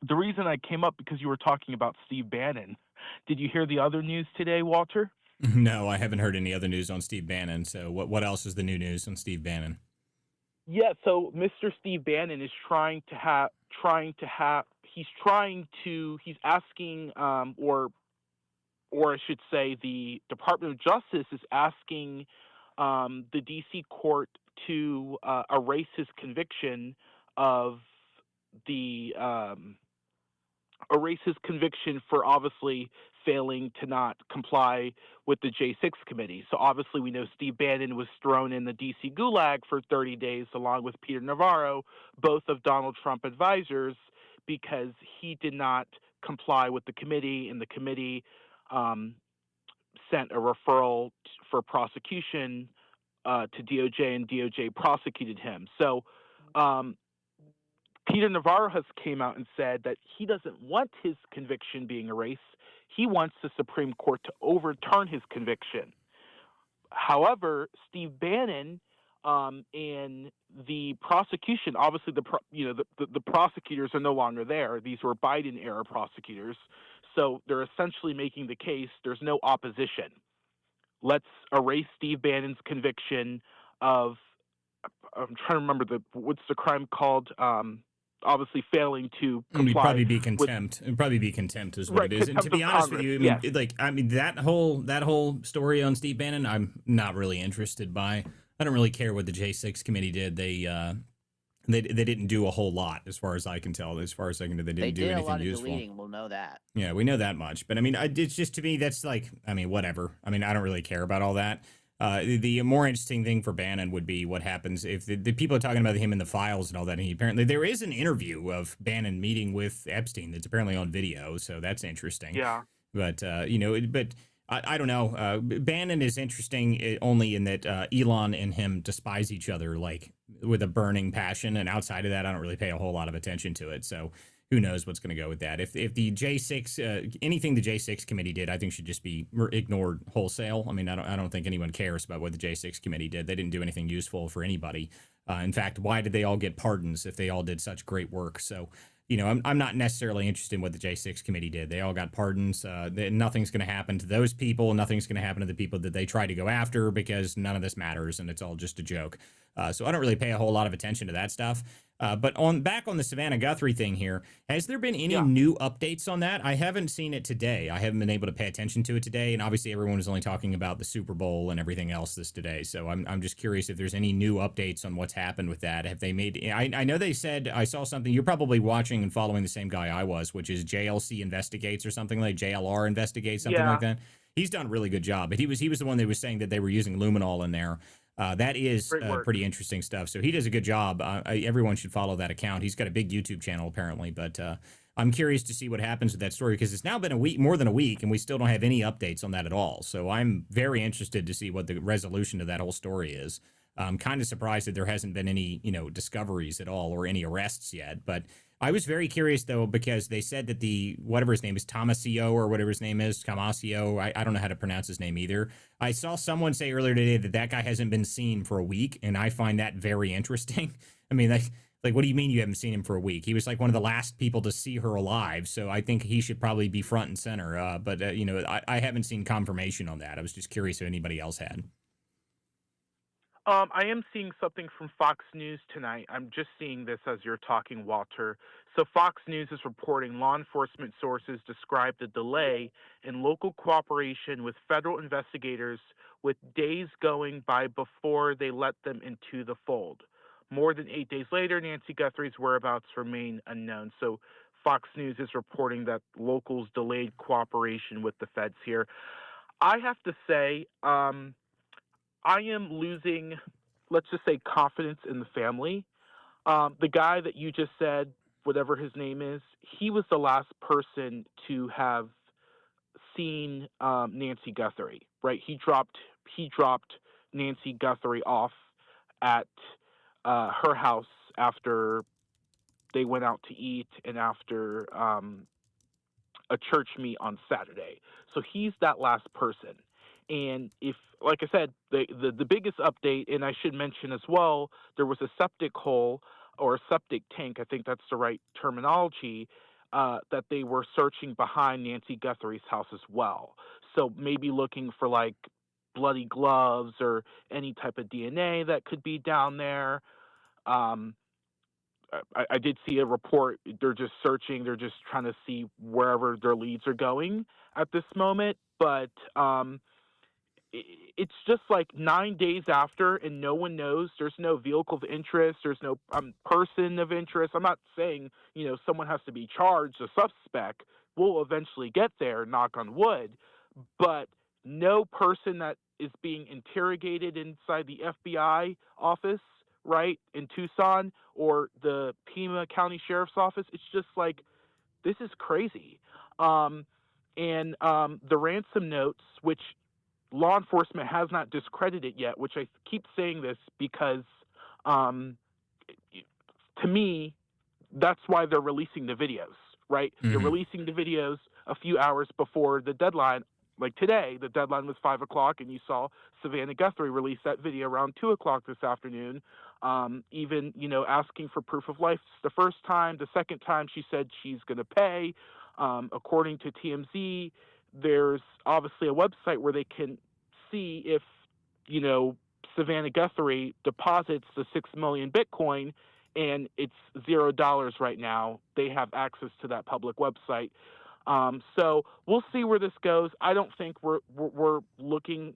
the reason I came up because you were talking about Steve Bannon. Did you hear the other news today, Walter?
No, I haven't heard any other news on Steve Bannon. So what else is the new news on Steve Bannon?
Yeah, so Mr. Steve Bannon is he's asking, or I should say the Department of Justice is asking the DC court to erase his conviction of the erase his conviction for obviously failing to not comply with the J6 committee. So obviously we know Steve Bannon was thrown in the DC gulag for 30 days along with Peter Navarro, both of Donald Trump advisors, because he did not comply with the committee, and the committee sent a referral for prosecution to DOJ, and DOJ prosecuted him. So Peter Navarro has came out and said that he doesn't want his conviction being erased. He wants the Supreme Court to overturn his conviction. However, Steve Bannon and the prosecution, obviously the prosecutors are no longer there. These were Biden era prosecutors. So they're essentially making the case there's no opposition. Let's erase Steve Bannon's conviction of, I'm trying to remember what's the crime called? Obviously failing to comply.
It'd probably be contempt. It'd probably be contempt is what
Right,
it is. And to be honest with you, I mean, that whole story on Steve Bannon, I'm not really interested by. I don't really care what the J6 committee did. They didn't do a whole lot, as far as I can tell. As far as I can tell, they didn't do anything useful.
They did a lot of deleting. We'll know that.
Yeah, we know that much. But I mean, it's just, to me, that's like, I mean, whatever. I mean, I don't really care about all that. The more interesting thing for Bannon would be what happens if the people are talking about him in the files and all that. And apparently there is an interview of Bannon meeting with Epstein that's apparently on video. So that's interesting.
Yeah.
But, I don't know. Bannon is interesting only in that Elon and him despise each other, like, with a burning passion. And outside of that, I don't really pay a whole lot of attention to it. So who knows what's going to go with that. If the J6, anything the J6 committee did, I think should just be ignored wholesale. I mean, I don't think anyone cares about what the J6 committee did. They didn't do anything useful for anybody. In fact, why did they all get pardons if they all did such great work? So, I'm not necessarily interested in what the J6 committee did. They all got pardons. Nothing's going to happen to those people. Nothing's going to happen to the people that they try to go after, because none of this matters and it's all just a joke. So I don't really pay a whole lot of attention to that stuff. But back on the Savannah Guthrie thing here, has there been any new updates on that? I haven't seen it today. I haven't been able to pay attention to it today. And obviously everyone was only talking about the Super Bowl and everything else this today. So I'm just curious if there's any new updates on what's happened with that. Have they made, I know they said, I saw something, you're probably watching and following the same guy I was, which is JLC Investigates or something, like JLR Investigates, something like that. He's done a really good job, but he was the one that was saying that they were using luminol in there. That is pretty interesting stuff. So he does a good job. Everyone should follow that account. He's got a big YouTube channel apparently, but I'm curious to see what happens with that story, because it's now been a week, more than a week, and we still don't have any updates on that at all. So I'm very interested to see what the resolution of that whole story is. I'm kind of surprised that there hasn't been any, discoveries at all or any arrests yet. But I was very curious, though, because they said that whatever his name is, Tomasio or whatever his name is, Tomasio, I don't know how to pronounce his name either. I saw someone say earlier today that guy hasn't been seen for a week, and I find that very interesting. I mean, like Like, what do you mean you haven't seen him for a week? He was like one of the last people to see her alive, so I think he should probably be front and center. But I haven't seen confirmation on that. I was just curious if anybody else had.
I am seeing something from Fox News tonight. I'm just seeing this as you're talking, Walter. So Fox News is reporting law enforcement sources describe the delay in local cooperation with federal investigators, with days going by before they let them into the fold. More than 8 days later, Nancy Guthrie's whereabouts remain unknown. So Fox News is reporting that locals delayed cooperation with the feds here. I have to say, I am losing, let's just say, confidence in the family. The guy that you just said, whatever his name is, he was the last person to have seen Nancy Guthrie, right? He dropped Nancy Guthrie off at her house after they went out to eat and after a church meet on Saturday. So he's that last person. And if, like I said, the biggest update, and I should mention as well, there was a septic hole or a septic tank, I think that's the right terminology, that they were searching behind Nancy Guthrie's house as well. So maybe looking for like bloody gloves or any type of DNA that could be down there. Um, I did see a report. They're just searching. They're just trying to see wherever their leads are going at this moment. But it's just like 9 days after, and no one knows. There's no vehicle of interest. There's no person of interest. I'm not saying someone has to be charged. A suspect will eventually get there. Knock on wood. But no person that is being interrogated inside the FBI office, right, in Tucson, or the Pima County Sheriff's Office. It's just like, this is crazy. The ransom notes, which law enforcement has not discredited yet, which I keep saying this because to me, that's why they're releasing the videos, right? Mm-hmm. They're releasing the videos a few hours before the deadline. Like today, the deadline was 5 o'clock, and you saw Savannah Guthrie release that video around 2 o'clock this afternoon. Even, asking for proof of life the first time. The second time, she said she's going to pay. According to TMZ, there's obviously a website where they can see if, Savannah Guthrie deposits the 6 million Bitcoin, and it's $0 right now. They have access to that public website. So we'll see where this goes. I don't think we're looking.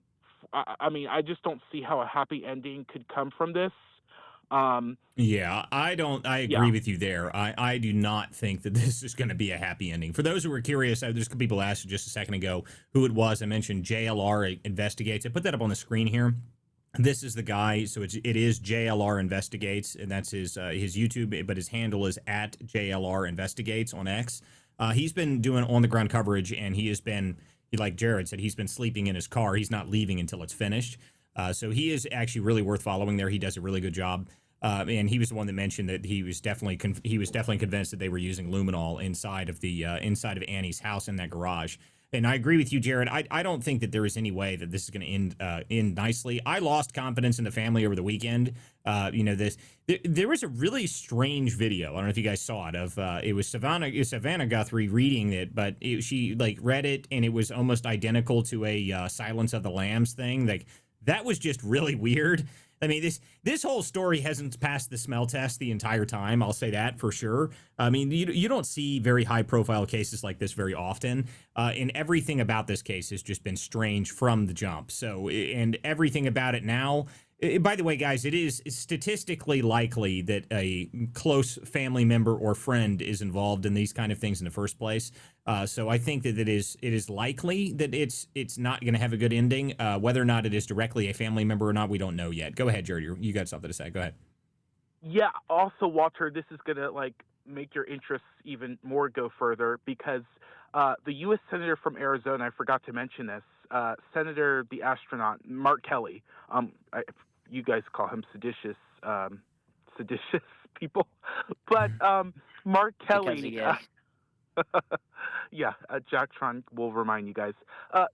I just don't see how a happy ending could come from this.
Yeah, I agree with you there. I do not think that this is going to be a happy ending. For those who were curious, there's people asked just a second ago who it was. I mentioned JLR Investigates. I put that up on the screen here. This is the guy. So it is JLR Investigates, and that's his YouTube, but his handle is at JLR Investigates on X. He's been doing on the ground coverage, and he has been, like Jared said, he's been sleeping in his car. He's not leaving until it's finished. So he is actually really worth following there. He does a really good job. And he was the one that mentioned that he was definitely convinced that they were using luminol inside of Annie's house in that garage. And I agree with you, Jared. I don't think that there is any way that this is going to end nicely. I lost confidence in the family over the weekend. There was a really strange video. I don't know if you guys saw it. It was Savannah Guthrie reading it, but she read it, and it was almost identical to a Silence of the Lambs thing. Like, that was just really weird. I mean, this whole story hasn't passed the smell test the entire time. I'll say that for sure. I mean, you don't see very high profile cases like this very often. And everything about this case has just been strange from the jump. So, and everything about it now. By the way, guys, it is statistically likely that a close family member or friend is involved in these kind of things in the first place. So I think that it is likely that it's not going to have a good ending. Whether or not it is directly a family member or not, we don't know yet. Go ahead, Jared. You got something to say. Go ahead.
Yeah. Also, Walter, this is going to make your interests even more go further, because the U.S. Senator from Arizona, I forgot to mention this, Senator the astronaut Mark Kelly. You guys call him seditious people, but Mark Kelly. Yeah, Jacktron will remind you guys.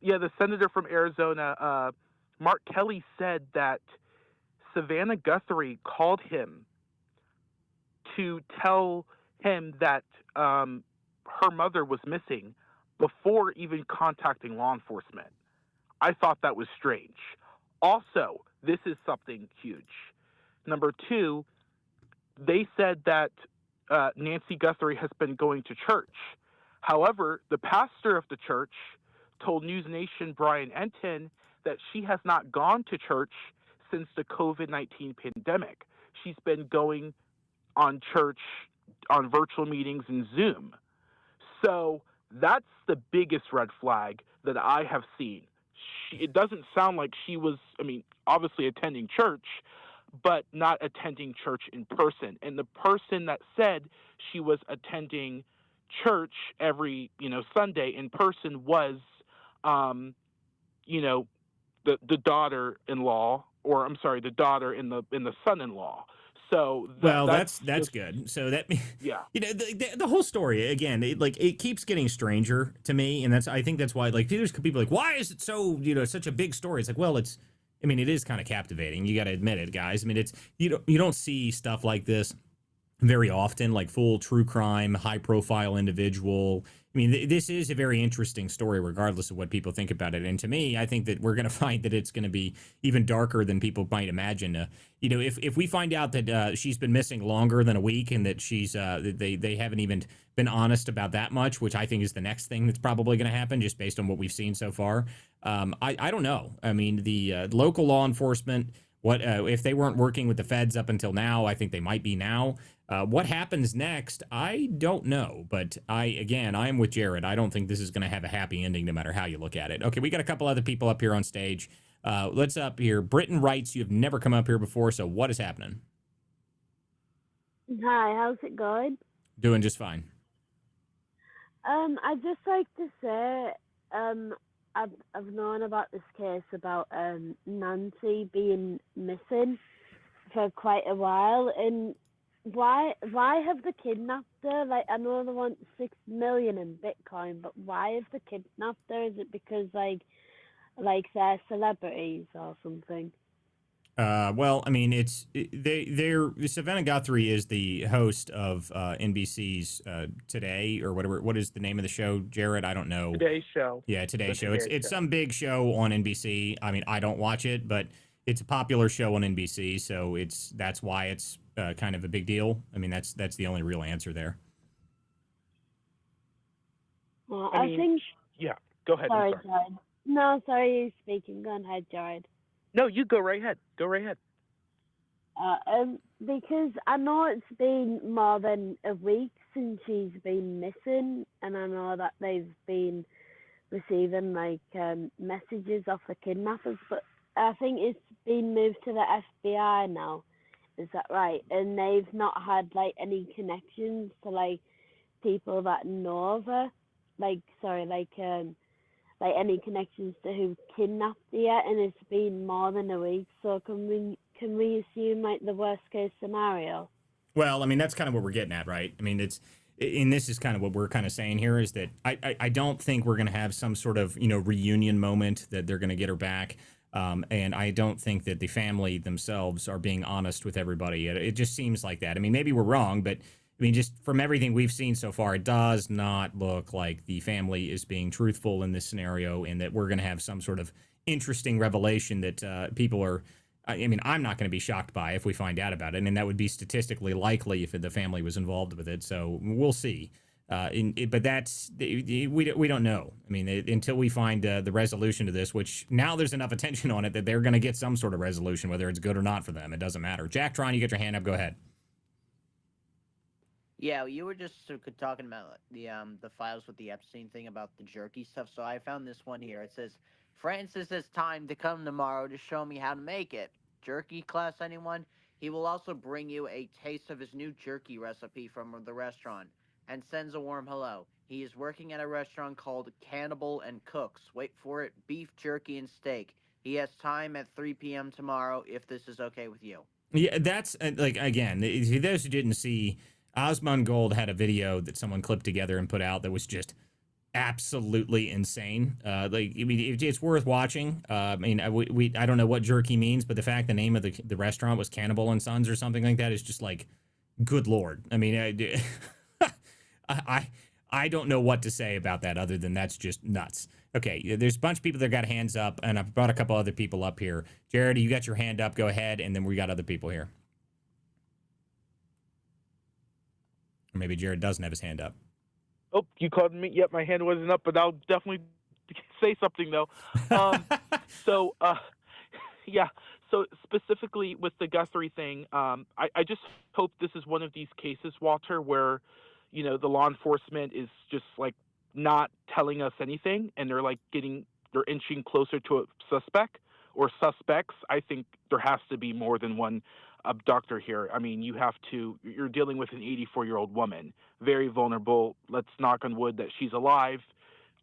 The senator from Arizona, Mark Kelly, said that Savannah Guthrie called him to tell him that her mother was missing before even contacting law enforcement. I thought that was strange. Also, this is something huge. Number two, they said that Nancy Guthrie has been going to church. However, the pastor of the church told News Nation Brian Enton that she has not gone to church since the COVID-19 pandemic. She's been going on church on virtual meetings and Zoom. So that's the biggest red flag that I have seen. It doesn't sound like she was, obviously attending church, but not attending church in person. And the person that said she was attending church every, Sunday in person was, the daughter-in-law, or I'm sorry, the daughter in the son-in-law. So
that's good. So that,
yeah,
the whole story again, it keeps getting stranger to me, and I think that's why there's people like, why is it so such a big story? It's like, well, it is kind of captivating. You got to admit it, guys. It's you don't see stuff like this very often, like full true crime, high profile individual. This is a very interesting story, regardless of what people think about it. And to me, I think that we're going to find that it's going to be even darker than people might imagine. If we find out that she's been missing longer than a week, and that she's they haven't even been honest about that much, which I think is the next thing that's probably going to happen, just based on what we've seen so far. I don't know. The local law enforcement, what if they weren't working with the feds up until now? I think they might be now. What happens next, I don't know. But I am with Jared. I don't think this is going to have a happy ending, no matter how you look at it. Okay, we got a couple other people up here on stage. Let's up here. Britton writes, you have never come up here before, so what is happening?
Hi, how's it going?
Doing just fine.
I'd just like to say, I've known about this case about Nancy being missing for quite a while, and why have they kidnapped her? I know they want 6 million in Bitcoin, but why have they kidnapped her? Is it because they're celebrities or something?
Well, they're Savannah Guthrie is the host of NBC's Today, or whatever. What is the name of the show, Jared? I don't know.
Today Show.
Yeah, Today Show.
Today
It's
Show.
some big show on NBC. I don't watch it, but it's a popular show on NBC, so that's why it's kind of a big deal. That's the only real answer there.
Well, I think.
Yeah, go ahead.
Sorry, Jared. No, sorry, you're speaking. Go ahead, Jared.
No, you go right ahead. Go right ahead.
Because I know it's been more than a week since she's been missing, and I know that they've been receiving messages off the kidnappers, but I think it's been moved to the FBI now. Is that right? And they've not had any connections to people that know of her, any connections to who kidnapped her yet, and it's been more than a week. So can we assume the worst case scenario?
Well, that's kind of what we're getting at, right? This is kind of what we're kind of saying here, is that I don't think we're going to have some sort of reunion moment that they're going to get her back. And I don't think that the family themselves are being honest with everybody. It just seems like that. Maybe we're wrong, but just from everything we've seen so far, it does not look like the family is being truthful in this scenario, and that we're going to have some sort of interesting revelation that people are. I'm not going to be shocked by if we find out about it, and that would be statistically likely if the family was involved with it. So we'll see. But that's we don't know. Until we find the resolution to this, which now there's enough attention on it that they're going to get some sort of resolution, whether it's good or not for them. It doesn't matter. Jack Tron, you get your hand up. Go ahead.
Yeah, you were just talking about the files with the Epstein thing about the jerky stuff. So I found this one here. It says, Francis has time to come tomorrow to show me how to make it. Jerky class, anyone? He will also bring you a taste of his new jerky recipe from the restaurant and sends a warm hello. He is working at a restaurant called Cannibal and Cooks. Wait for it, beef jerky and steak. He has time at 3 p.m. tomorrow if this is okay with you.
Yeah, that's again, those who didn't see, Osmond Gold had a video that someone clipped together and put out that was just absolutely insane. It's worth watching. I don't know what jerky means, but the fact the name of the restaurant was Cannibal and Sons or something like that is just good Lord. I mean, I don't know what to say about that other than that's just nuts. Okay, there's a bunch of people that got hands up, and I've brought a couple other people up here. Jared, you got your hand up. Go ahead, and then we got other people here. Or maybe Jared doesn't have his hand up.
Oh, you called me. Yep, my hand wasn't up, but I'll definitely say something though. So, yeah. So specifically with the Guthrie thing, I just hope this is one of these cases, Walter, where, you know, the law enforcement is just like not telling us anything, and they're like they're inching closer to a suspect or suspects. I think there has to be more than one abductor here. I mean, you're dealing with an 84-year-old woman, very vulnerable. Let's knock on wood that she's alive.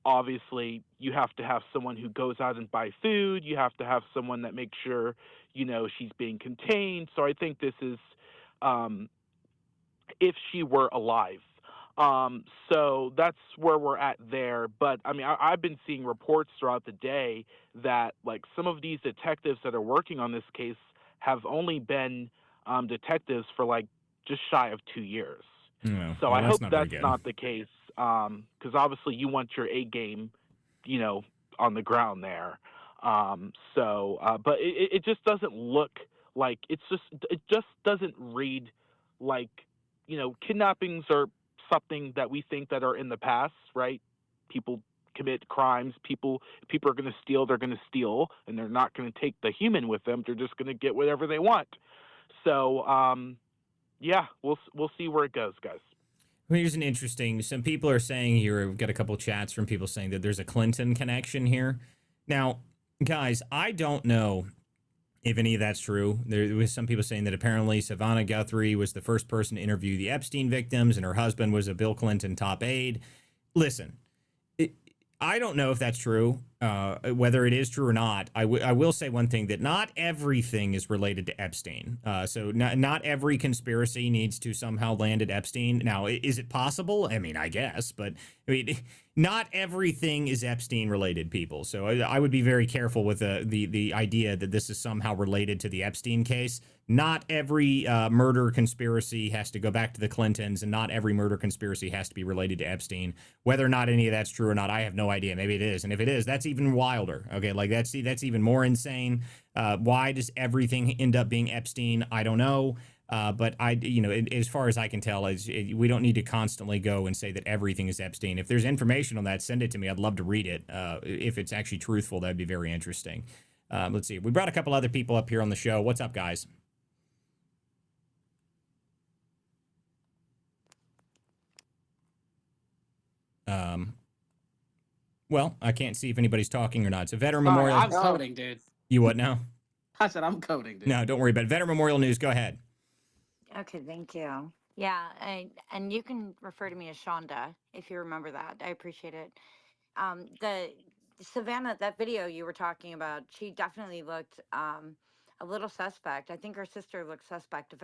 Obviously, you have to have someone who goes out and buy food. You have to have someone that makes sure, you know, she's being contained. So I think this is, if she were alive. So that's where we're at there. But I mean, I've been seeing reports throughout the day that like some of these detectives that are working on this case have only been detectives for like just shy of 2 years. So I hope that's not the case, because obviously you want your A game, you know, on the ground there. But it just doesn't look like it just doesn't read like, you know, kidnappings are something that we think that are in the past, right? People commit crimes. People are going to steal. They're going to steal, and they're not going to take the human with them. They're just going to get whatever they want. So, yeah, we'll see where it goes, guys.
Well, here's an interesting. Some people are saying here. We've got a couple chats from people saying that there's a Clinton connection here. Now, guys, I don't know if any of that's true. There was some people saying that apparently Savannah Guthrie was the first person to interview the Epstein victims, and her husband was a Bill Clinton top aide. Listen, I don't know if that's true, whether it is true or not. I will say one thing, that not everything is related to Epstein. So not every conspiracy needs to somehow land at Epstein. Now, is it possible? I mean, I guess, but I mean, not everything is Epstein related, people. So I would be very careful with the idea that this is somehow related to the Epstein case. Not every murder conspiracy has to go back to the Clintons, and not every murder conspiracy has to be related to Epstein. Whether or not any of that's true or not, I have no idea. Maybe it is. And if it is, that's even wilder. Okay, like that's even more insane. Why does everything end up being Epstein? I don't know. But as far as I can tell, we don't need to constantly go and say that everything is Epstein. If there's information on that, send it to me. I'd love to read it. If it's actually truthful, that'd be very interesting. Let's see. We brought a couple other people up here on the show. What's up, guys? Well, I can't see if anybody's talking or not. It's a Veteran Memorial.
I'm coding, dude.
You what now?
I said I'm coding, dude.
No, don't worry about it. Veteran Memorial News. Go ahead.
Okay, thank you. Yeah, and you can refer to me as Shonda if you remember that. I appreciate it. The Savannah, that video you were talking about, she definitely looked a little suspect. I think her sister looked suspect. If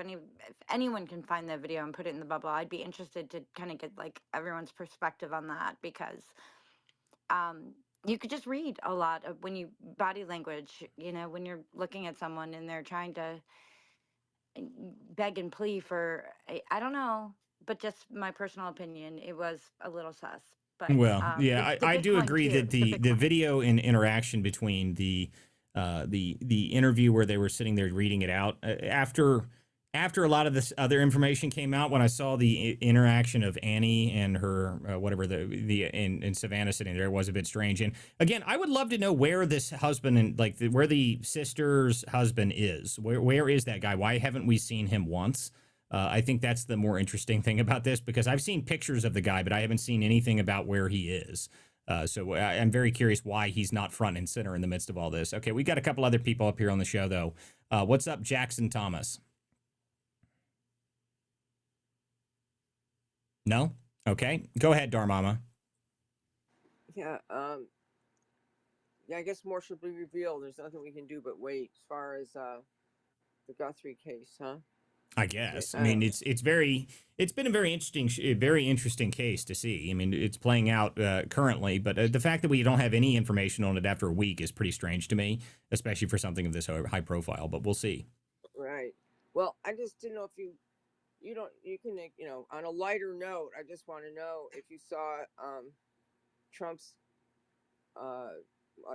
anyone can find that video and put it in the bubble, I'd be interested to kind of get like everyone's perspective on that, because you could just read a lot of when you body language, you know, when you're looking at someone and they're trying to beg and plea for, I don't know, but just my personal opinion, it was a little sus. But
well, yeah, I do agree
too,
that the video and interaction between the interview where they were sitting there reading it out after a lot of this other information came out, when I saw the interaction of Annie and her whatever and Savannah sitting there, was a bit strange. And again, I would love to know where this husband and where the sister's husband is. Where is that guy? Why haven't we seen him once? I think that's the more interesting thing about this, because I've seen pictures of the guy, but I haven't seen anything about where he is. So I'm very curious why he's not front and center in the midst of all this. Okay, we got a couple other people up here on the show, though. What's up, Jackson Thomas? No? Okay. Go ahead, Darmama.
Yeah, I guess more should be revealed. There's nothing we can do but wait as far as the Guthrie case, huh?
I guess. I mean, it's been a very interesting case to see. I mean, it's playing out currently, but the fact that we don't have any information on it after a week is pretty strange to me, especially for something of this high profile, but we'll see.
Right. Well, I just didn't know if you you can, on a lighter note, I just want to know if you saw Trump's, I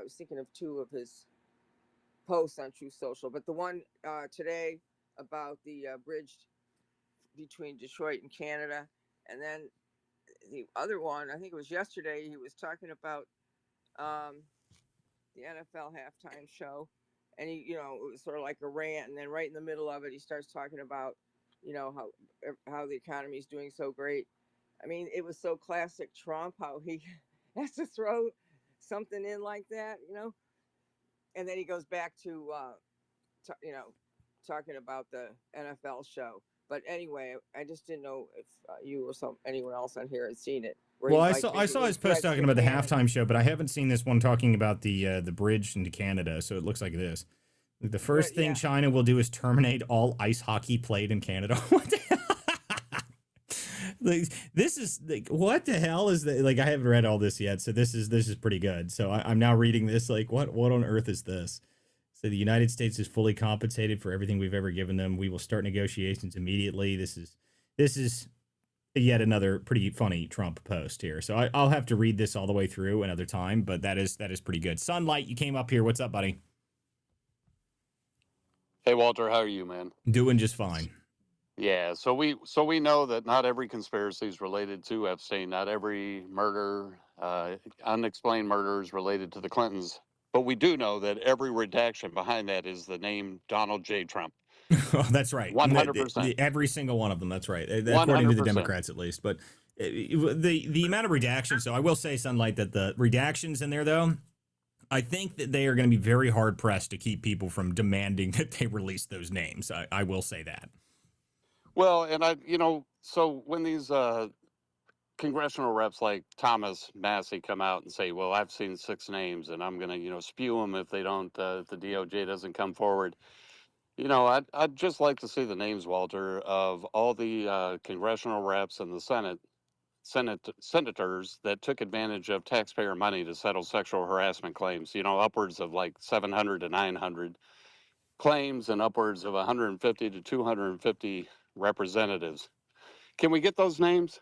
was thinking of two of his posts on True Social, but the one today about the bridge between Detroit and Canada, and then the other one, I think it was yesterday, he was talking about um, the NFL halftime show, and it was sort of like a rant, and then right in the middle of it, he starts talking about, how the economy is doing so great. I mean, it was so classic Trump how he has to throw something in like that, and then he goes back to, talking about the NFL show. But anyway, I just didn't know if you or anyone else on here had seen it. Where
Well,
he's
I
like
saw
making
his
these
post
threats
talking
to
about the
Canada.
halftime show, but I haven't seen this one talking about the bridge into Canada. So it looks like this. The first thing
Yeah.
China will do is terminate all ice hockey played in Canada. What the hell? Like, this is like, what the hell is that? Like, I haven't read all this yet, so this is pretty good. So I'm now reading this. Like, what on earth is this? So the United States is fully compensated for everything we've ever given them. We will start negotiations immediately. This is yet another pretty funny Trump post here. So I'll have to read this all the way through another time, but that is pretty good. Sunlight, you came up here. What's up, buddy?
Hey Walter, how are you, man?
Doing just fine.
Yeah, so we know that not every conspiracy is related to Epstein, not every murder, unexplained murder is related to the Clintons, but we do know that every redaction behind that is the name Donald J. Trump.
Oh, that's right.
100%.
Every single one of them. That's right. According to the
100%.
Democrats, at least. But the amount of redactions. So I will say, Sunlight, that the redactions in there, though, I think that they are going to be very hard pressed to keep people from demanding that they release those names. I will say that.
Well, and so when these congressional reps like Thomas Massey come out and say, "Well, I've seen 6 names, and I'm going to, spew them if they don't, if the DOJ doesn't come forward." I'd just like to see the names, Walter, of all the congressional reps and the senators that took advantage of taxpayer money to settle sexual harassment claims. Upwards of like 700 to 900 claims and upwards of 150 to 250 representatives. Can we get those names?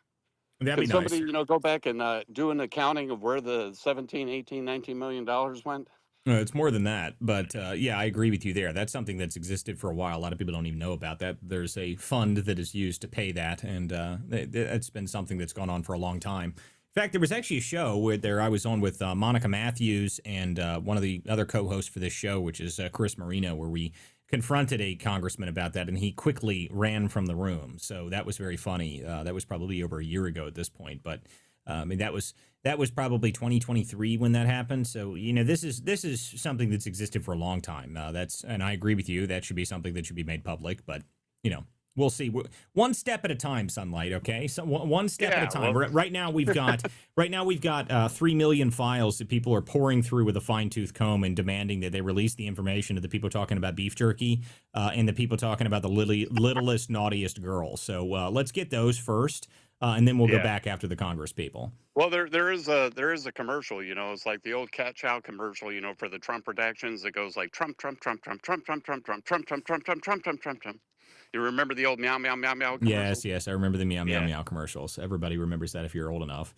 That'd
Can
be
somebody,
nice.
go back and do an accounting of where the 17, 18, 19 million dollars went?
No, it's more than that, but yeah, I agree with you there. That's something that's existed for a while. A lot of people don't even know about that. There's a fund that is used to pay that, and it's been something that's gone on for a long time. In fact, there was actually a show where I was on with Monica Matthews and one of the other co-hosts for this show, which is Chris Marino, where we confronted a congressman about that, and he quickly ran from the room. So that was very funny. That was probably over a year ago at this point, but I mean, that was probably 2023 when that happened. So this is something that's existed for a long time. And I agree with you. That should be something that should be made public. But we'll see. One step at a time, Sunlight. Okay, so one step at a time.
Well,
Right now we've got 3 million files that people are pouring through with a fine tooth comb and demanding that they release the information of the people talking about beef jerky and the people talking about the littlest, naughtiest girls. So let's get those first. And then we'll go back after the Congress people.
Well, there is a commercial, it's like the old cat chow commercial, for the Trump redactions that goes like Trump, Trump, Trump, Trump, Trump, Trump, Trump, Trump, Trump, Trump, Trump, Trump, Trump, Trump, Trump, Trump. You remember the old meow, meow, meow, meow commercials?
Yes, I remember the meow, meow, meow commercials. Everybody remembers that if you're old enough.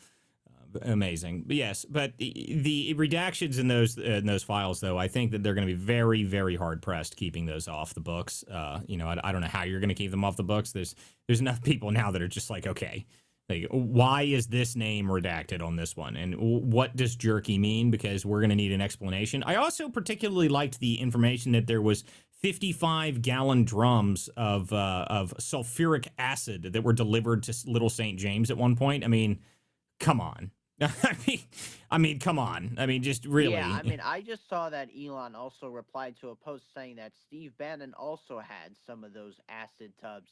Amazing. But yes, but the redactions in those files, though, I think that they're going to be very, very hard pressed keeping those off the books. I don't know how you're going to keep them off the books. There's enough people now that are just like, okay, like, why is this name redacted on this one? And what does jerky mean? Because we're going to need an explanation. I also particularly liked the information that there was 55-gallon drums of sulfuric acid that were delivered to Little St. James at one point. I mean, come on. I mean, come on. I mean, just really.
Yeah, I mean, I just saw that Elon also replied to a post saying that Steve Bannon also had some of those acid tubs.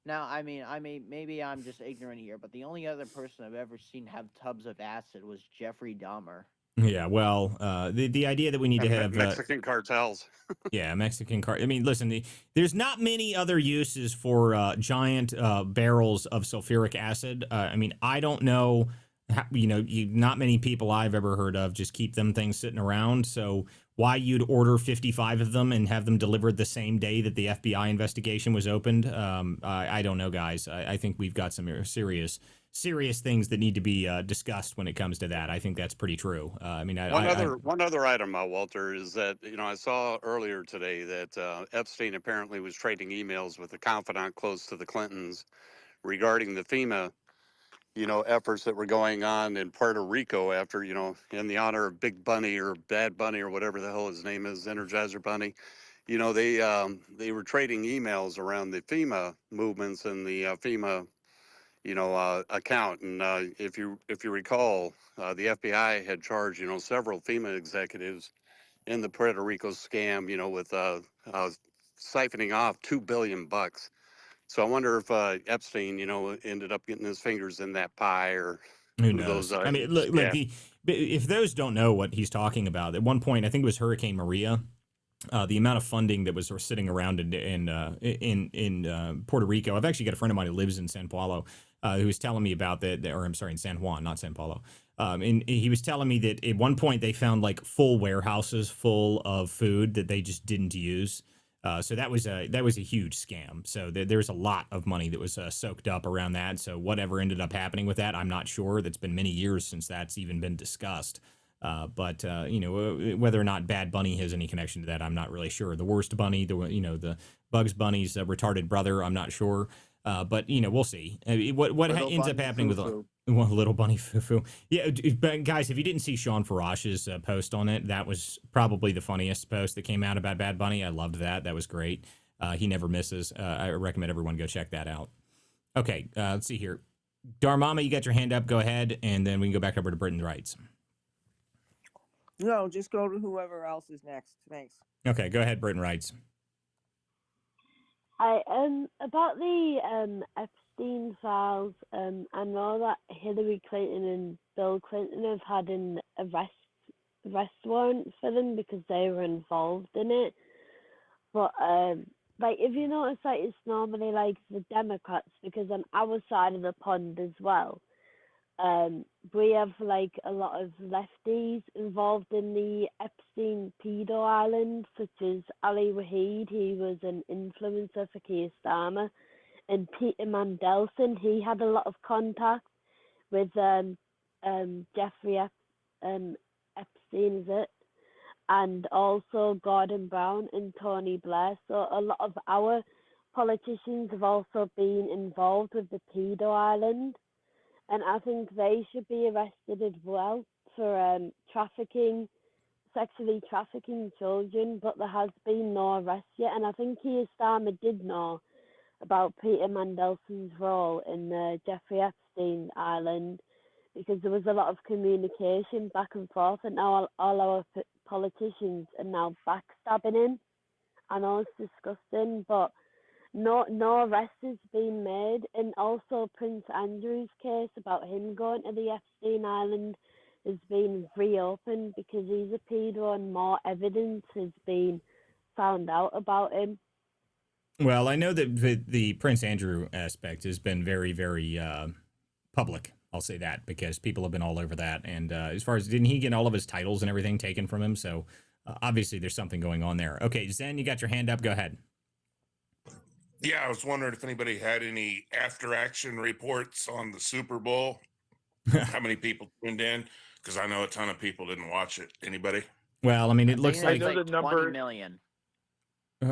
Now, I mean, maybe I'm just ignorant here, but the only other person I've ever seen have tubs of acid was Jeffrey Dahmer.
Yeah, well, the idea that we need to have
Mexican cartels.
Yeah, Mexican car. I mean, listen, there's not many other uses for giant barrels of sulfuric acid. I mean, I don't know not many people I've ever heard of just keep them things sitting around. So why you'd order 55 of them and have them delivered the same day that the FBI investigation was opened, I don't know, guys. I think we've got some serious things that need to be discussed when it comes to that. I think that's pretty true.
One other item, Walter, is that I saw earlier today that Epstein apparently was trading emails with a confidant close to the Clintons regarding the FEMA efforts that were going on in Puerto Rico after, in the honor of Big Bunny or Bad Bunny or whatever the hell his name is, Energizer Bunny. They were trading emails around the FEMA movements and the FEMA, account. And if you recall, the FBI had charged, several FEMA executives in the Puerto Rico scam, with siphoning off $2 billion. So I wonder if Epstein, ended up getting his fingers in that pie, or
Who
who those
knows?
are.
I mean, look,
Yeah.
if those don't know what he's talking about, at one point, I think it was Hurricane Maria. The amount of funding that was sort of sitting around in Puerto Rico. I've actually got a friend of mine who lives in San Paulo, who was telling me about that, or I'm sorry, in San Juan, not San Paulo. And he was telling me that at one point they found like full warehouses full of food that they just didn't use. So that was a huge scam. So there's a lot of money that was soaked up around that. So whatever ended up happening with that, I'm not sure. That's been many years since that's even been discussed. But whether or not Bad Bunny has any connection to that, I'm not really sure. The worst bunny, the Bugs Bunny's retarded brother, I'm not sure. But we'll see. What ends up happening with Little Bunny Fufu? Yeah, guys, if you didn't see Sean Farash's post on it, that was probably the funniest post that came out about Bad Bunny. I loved that. That was great. He never misses. I recommend everyone go check that out. Okay, let's see here. Darmama, you got your hand up. Go ahead, and then we can go back over to Britain's Rights.
No, just go to whoever else is next. Thanks.
Okay, go ahead, Britain Rights.
About the Epstein files. I know that Hillary Clinton and Bill Clinton have had an arrest warrant for them because they were involved in it. But if you notice, it's normally like the Democrats, because on our side of the pond as well. We have a lot of lefties involved in the Epstein pedo island, such as Ali Wahid. He was an influencer for Keir Starmer, and Peter Mandelson. He had a lot of contact with Jeffrey Epstein, is it? And also Gordon Brown and Tony Blair. So a lot of our politicians have also been involved with the pedo island. And I think they should be arrested as well for sexually trafficking children, but there has been no arrest yet. And I think Keir Starmer did know about Peter Mandelson's role in the Jeffrey Epstein island, because there was a lot of communication back and forth, and now all our politicians are now backstabbing him. I know it's disgusting, but no arrest has been made. And also Prince Andrew's case about him going to the Epstein Island has been reopened because he's a pedo, and more evidence has been found out about him.
Well, I know that the Prince Andrew aspect has been very, very public. I'll say that because people have been all over that. And as far as, didn't he get all of his titles and everything taken from him? So obviously there's something going on there. Okay, Zen, you got your hand up. Go ahead.
Yeah, I was wondering if anybody had any after action reports on the Super Bowl. How many people tuned in? Because I know a ton of people didn't watch it. Anybody?
Well, I mean, it looks
like
like
the number 20 million.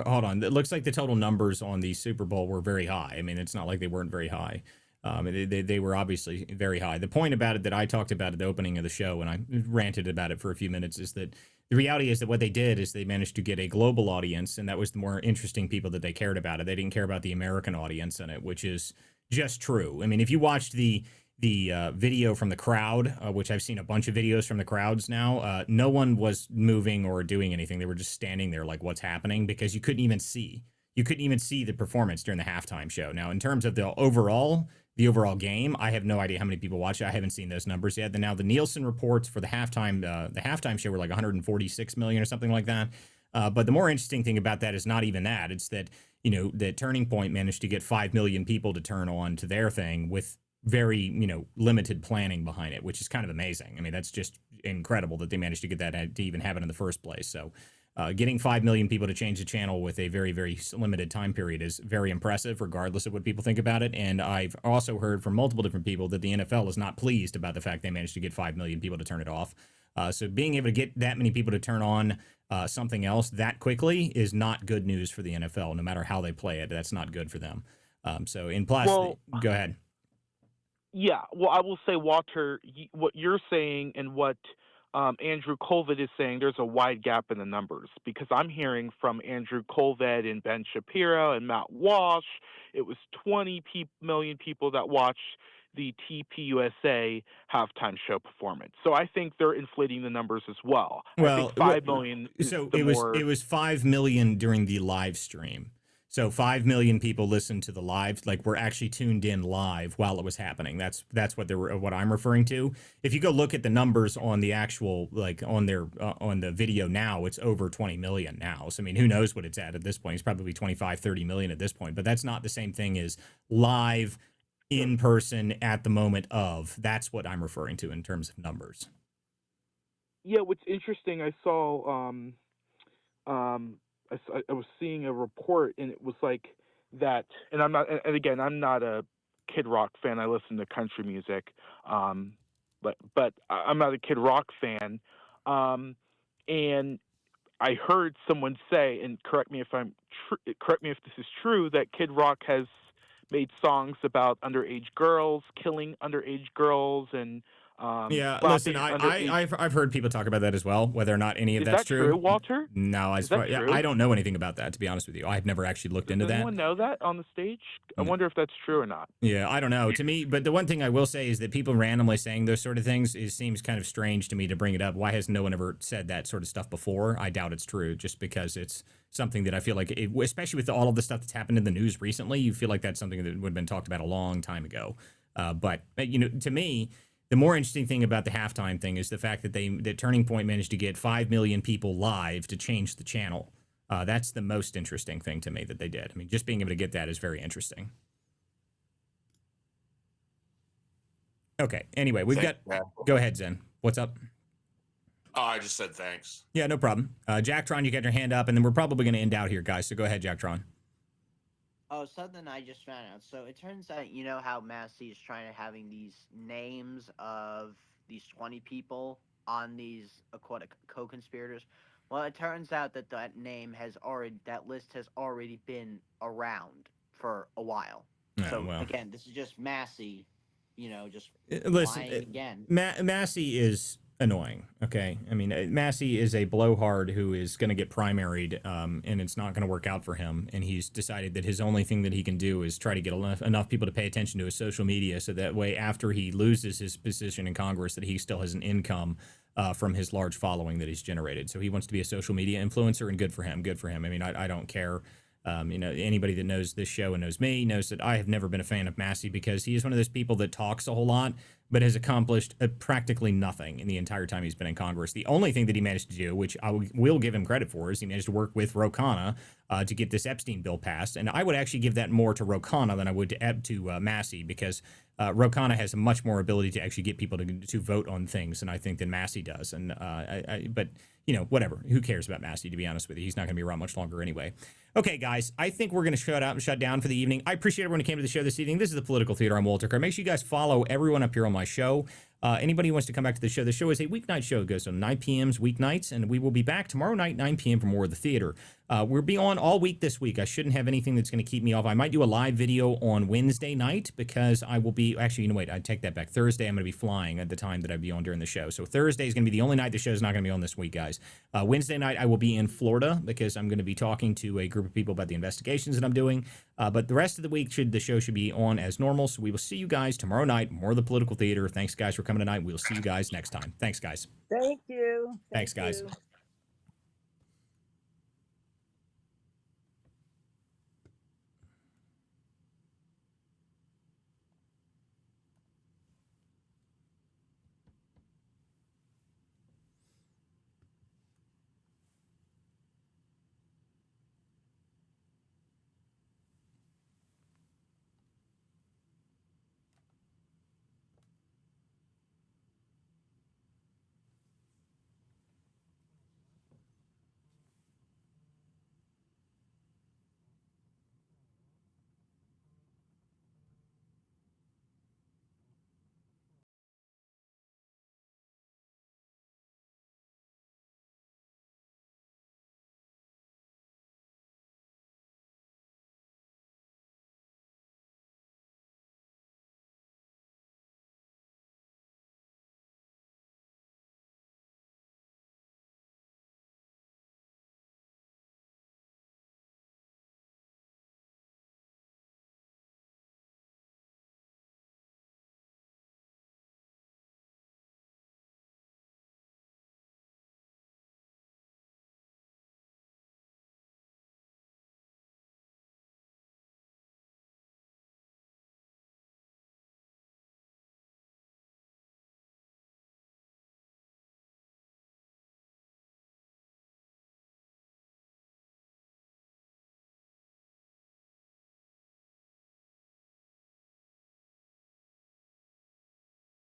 Hold on. It looks like the total numbers on the Super Bowl were very high. I mean, it's not like they weren't very high. They were obviously very high. The point about it that I talked about at the opening of the show, and I ranted about it for a few minutes, is that the reality is that what they did is they managed to get a global audience, and that was the more interesting people that they cared about it. They didn't care about the American audience in it, which is just true. I mean, if you watched the video from the crowd, which I've seen a bunch of videos from the crowds now, no one was moving or doing anything. They were just standing there like, what's happening? Because you couldn't even see the performance during the halftime show. Now, in terms of the overall game, I have no idea how many people watched it. I haven't seen those numbers yet. Now the Nielsen reports for the halftime show were like 146 million or something like that. But the more interesting thing about that is not even that. It's that, that Turning Point managed to get 5 million people to turn on to their thing with very, limited planning behind it, which is kind of amazing. I mean, that's just incredible that they managed to get that to even have it in the first place. So getting 5 million people to change the channel with a very, very limited time period is very impressive, regardless of what people think about it. And I've also heard from multiple different people that the NFL is not pleased about the fact they managed to get 5 million people to turn it off. So being able to get that many people to turn on something else that quickly is not good news for the NFL. No matter how they play it, that's not good for them. So in plus,
Well,
go ahead.
Yeah, well, I will say, Walter, what you're saying and what Andrew Colvett is saying, there's a wide gap in the numbers because I'm hearing from Andrew Colvett and Ben Shapiro and Matt Walsh, it was 20 million people that watched the TPUSA halftime show performance. So I think they're inflating the numbers as well. I think 5 million is
so
the
it was 5 million during the live stream. So 5 million people listened to the live, like were actually tuned in live while it was happening. That's what I'm referring to. If you go look at the numbers on the actual, like on the video now, it's over 20 million now. So I mean, who knows what it's at this point? It's probably 25, 30 million at this point, but that's not the same thing as live in person at the moment of. That's what I'm referring to in terms of numbers.
Yeah, what's interesting, I saw I was seeing a report, and it was like that. And again, I'm not a Kid Rock fan. I listen to country music, but I'm not a Kid Rock fan. And I heard someone say, and correct me if this is true, that Kid Rock has made songs about underage girls, killing underage girls, and
yeah, listen,
underage...
I've heard people talk about that as well. Whether or not any of
Is
that's
that true, Walter?
No,
Is that true?
I don't know anything about that, to be honest with you. I've never actually looked into
Does
that.
anyone know that on the stage? I wonder if that's true or not.
Yeah, I don't know. To me, but the one thing I will say is that people randomly saying those sort of things seems kind of strange to me to bring it up. Why has no one ever said that sort of stuff before? I doubt it's true, just because it's something that I feel like, especially with all of the stuff that's happened in the news recently, you feel like that's something that would have been talked about a long time ago. But to me, the more interesting thing about the halftime thing is the fact that Turning Point managed to get 5 million people live to change the channel. That's the most interesting thing to me that they did. I mean, just being able to get that is very interesting. Okay. Anyway, we've got. Go ahead, Zen. What's up?
Oh, I just said thanks.
Yeah, no problem. Jacktron, you got your hand up, and then we're probably going to end out here, guys. So go ahead, Jacktron.
Oh, something I just found out. So it turns out, you know how Massey is trying to having these names of these 20 people on these co-conspirators? Well, it turns out that that list has already been around for a while. Again, this is just Massey, just lying again.
Massey is annoying. Okay, I mean, Massey is a blowhard who is going to get primaried, and it's not going to work out for him. And he's decided that his only thing that he can do is try to get enough people to pay attention to his social media, so that way, after he loses his position in Congress, that he still has an income from his large following that he's generated. So he wants to be a social media influencer, and good for him. Good for him. I mean, I don't care. Anybody that knows this show and knows me knows that I have never been a fan of Massey, because he is one of those people that talks a whole lot, but has accomplished practically nothing in the entire time he's been in Congress. The only thing that he managed to do, which I will give him credit for, is he managed to work with Ro Khanna to get this Epstein bill passed. And I would actually give that more to Ro Khanna than I would to Massey, because Ro Khanna has a much more ability to actually get people to vote on things, and I think than Massey does. And but whatever. Who cares about Massey, to be honest with you? He's not going to be around much longer anyway. Okay, guys, I think we're going to shut down for the evening. I appreciate everyone who came to the show this evening. This is the Political Theater. I'm Walter Curt. Make sure you guys follow everyone up here on my show. Anybody who wants to come back to the show is a weeknight show. It goes on 9 p.m. weeknights, and we will be back tomorrow night, 9 p.m. for more of the theater. We'll be on all week this week. I shouldn't have anything that's going to keep me off. I might do a live video on Wednesday night, because I will be, actually, wait, I take that back. Thursday, I'm going to be flying at the time that I'd be on during the show. So Thursday is going to be the only night the show's not going to be on this week, guys. Wednesday night, I will be in Florida, because I'm going to be talking to a group of people about the investigations that I'm doing. But the rest of the week, the show should be on as normal. So we will see you guys tomorrow night. More of the Political Theater. Thanks, guys, for coming tonight. We'll see you guys next time. Thanks, guys.
Thank you.
Thanks, guys.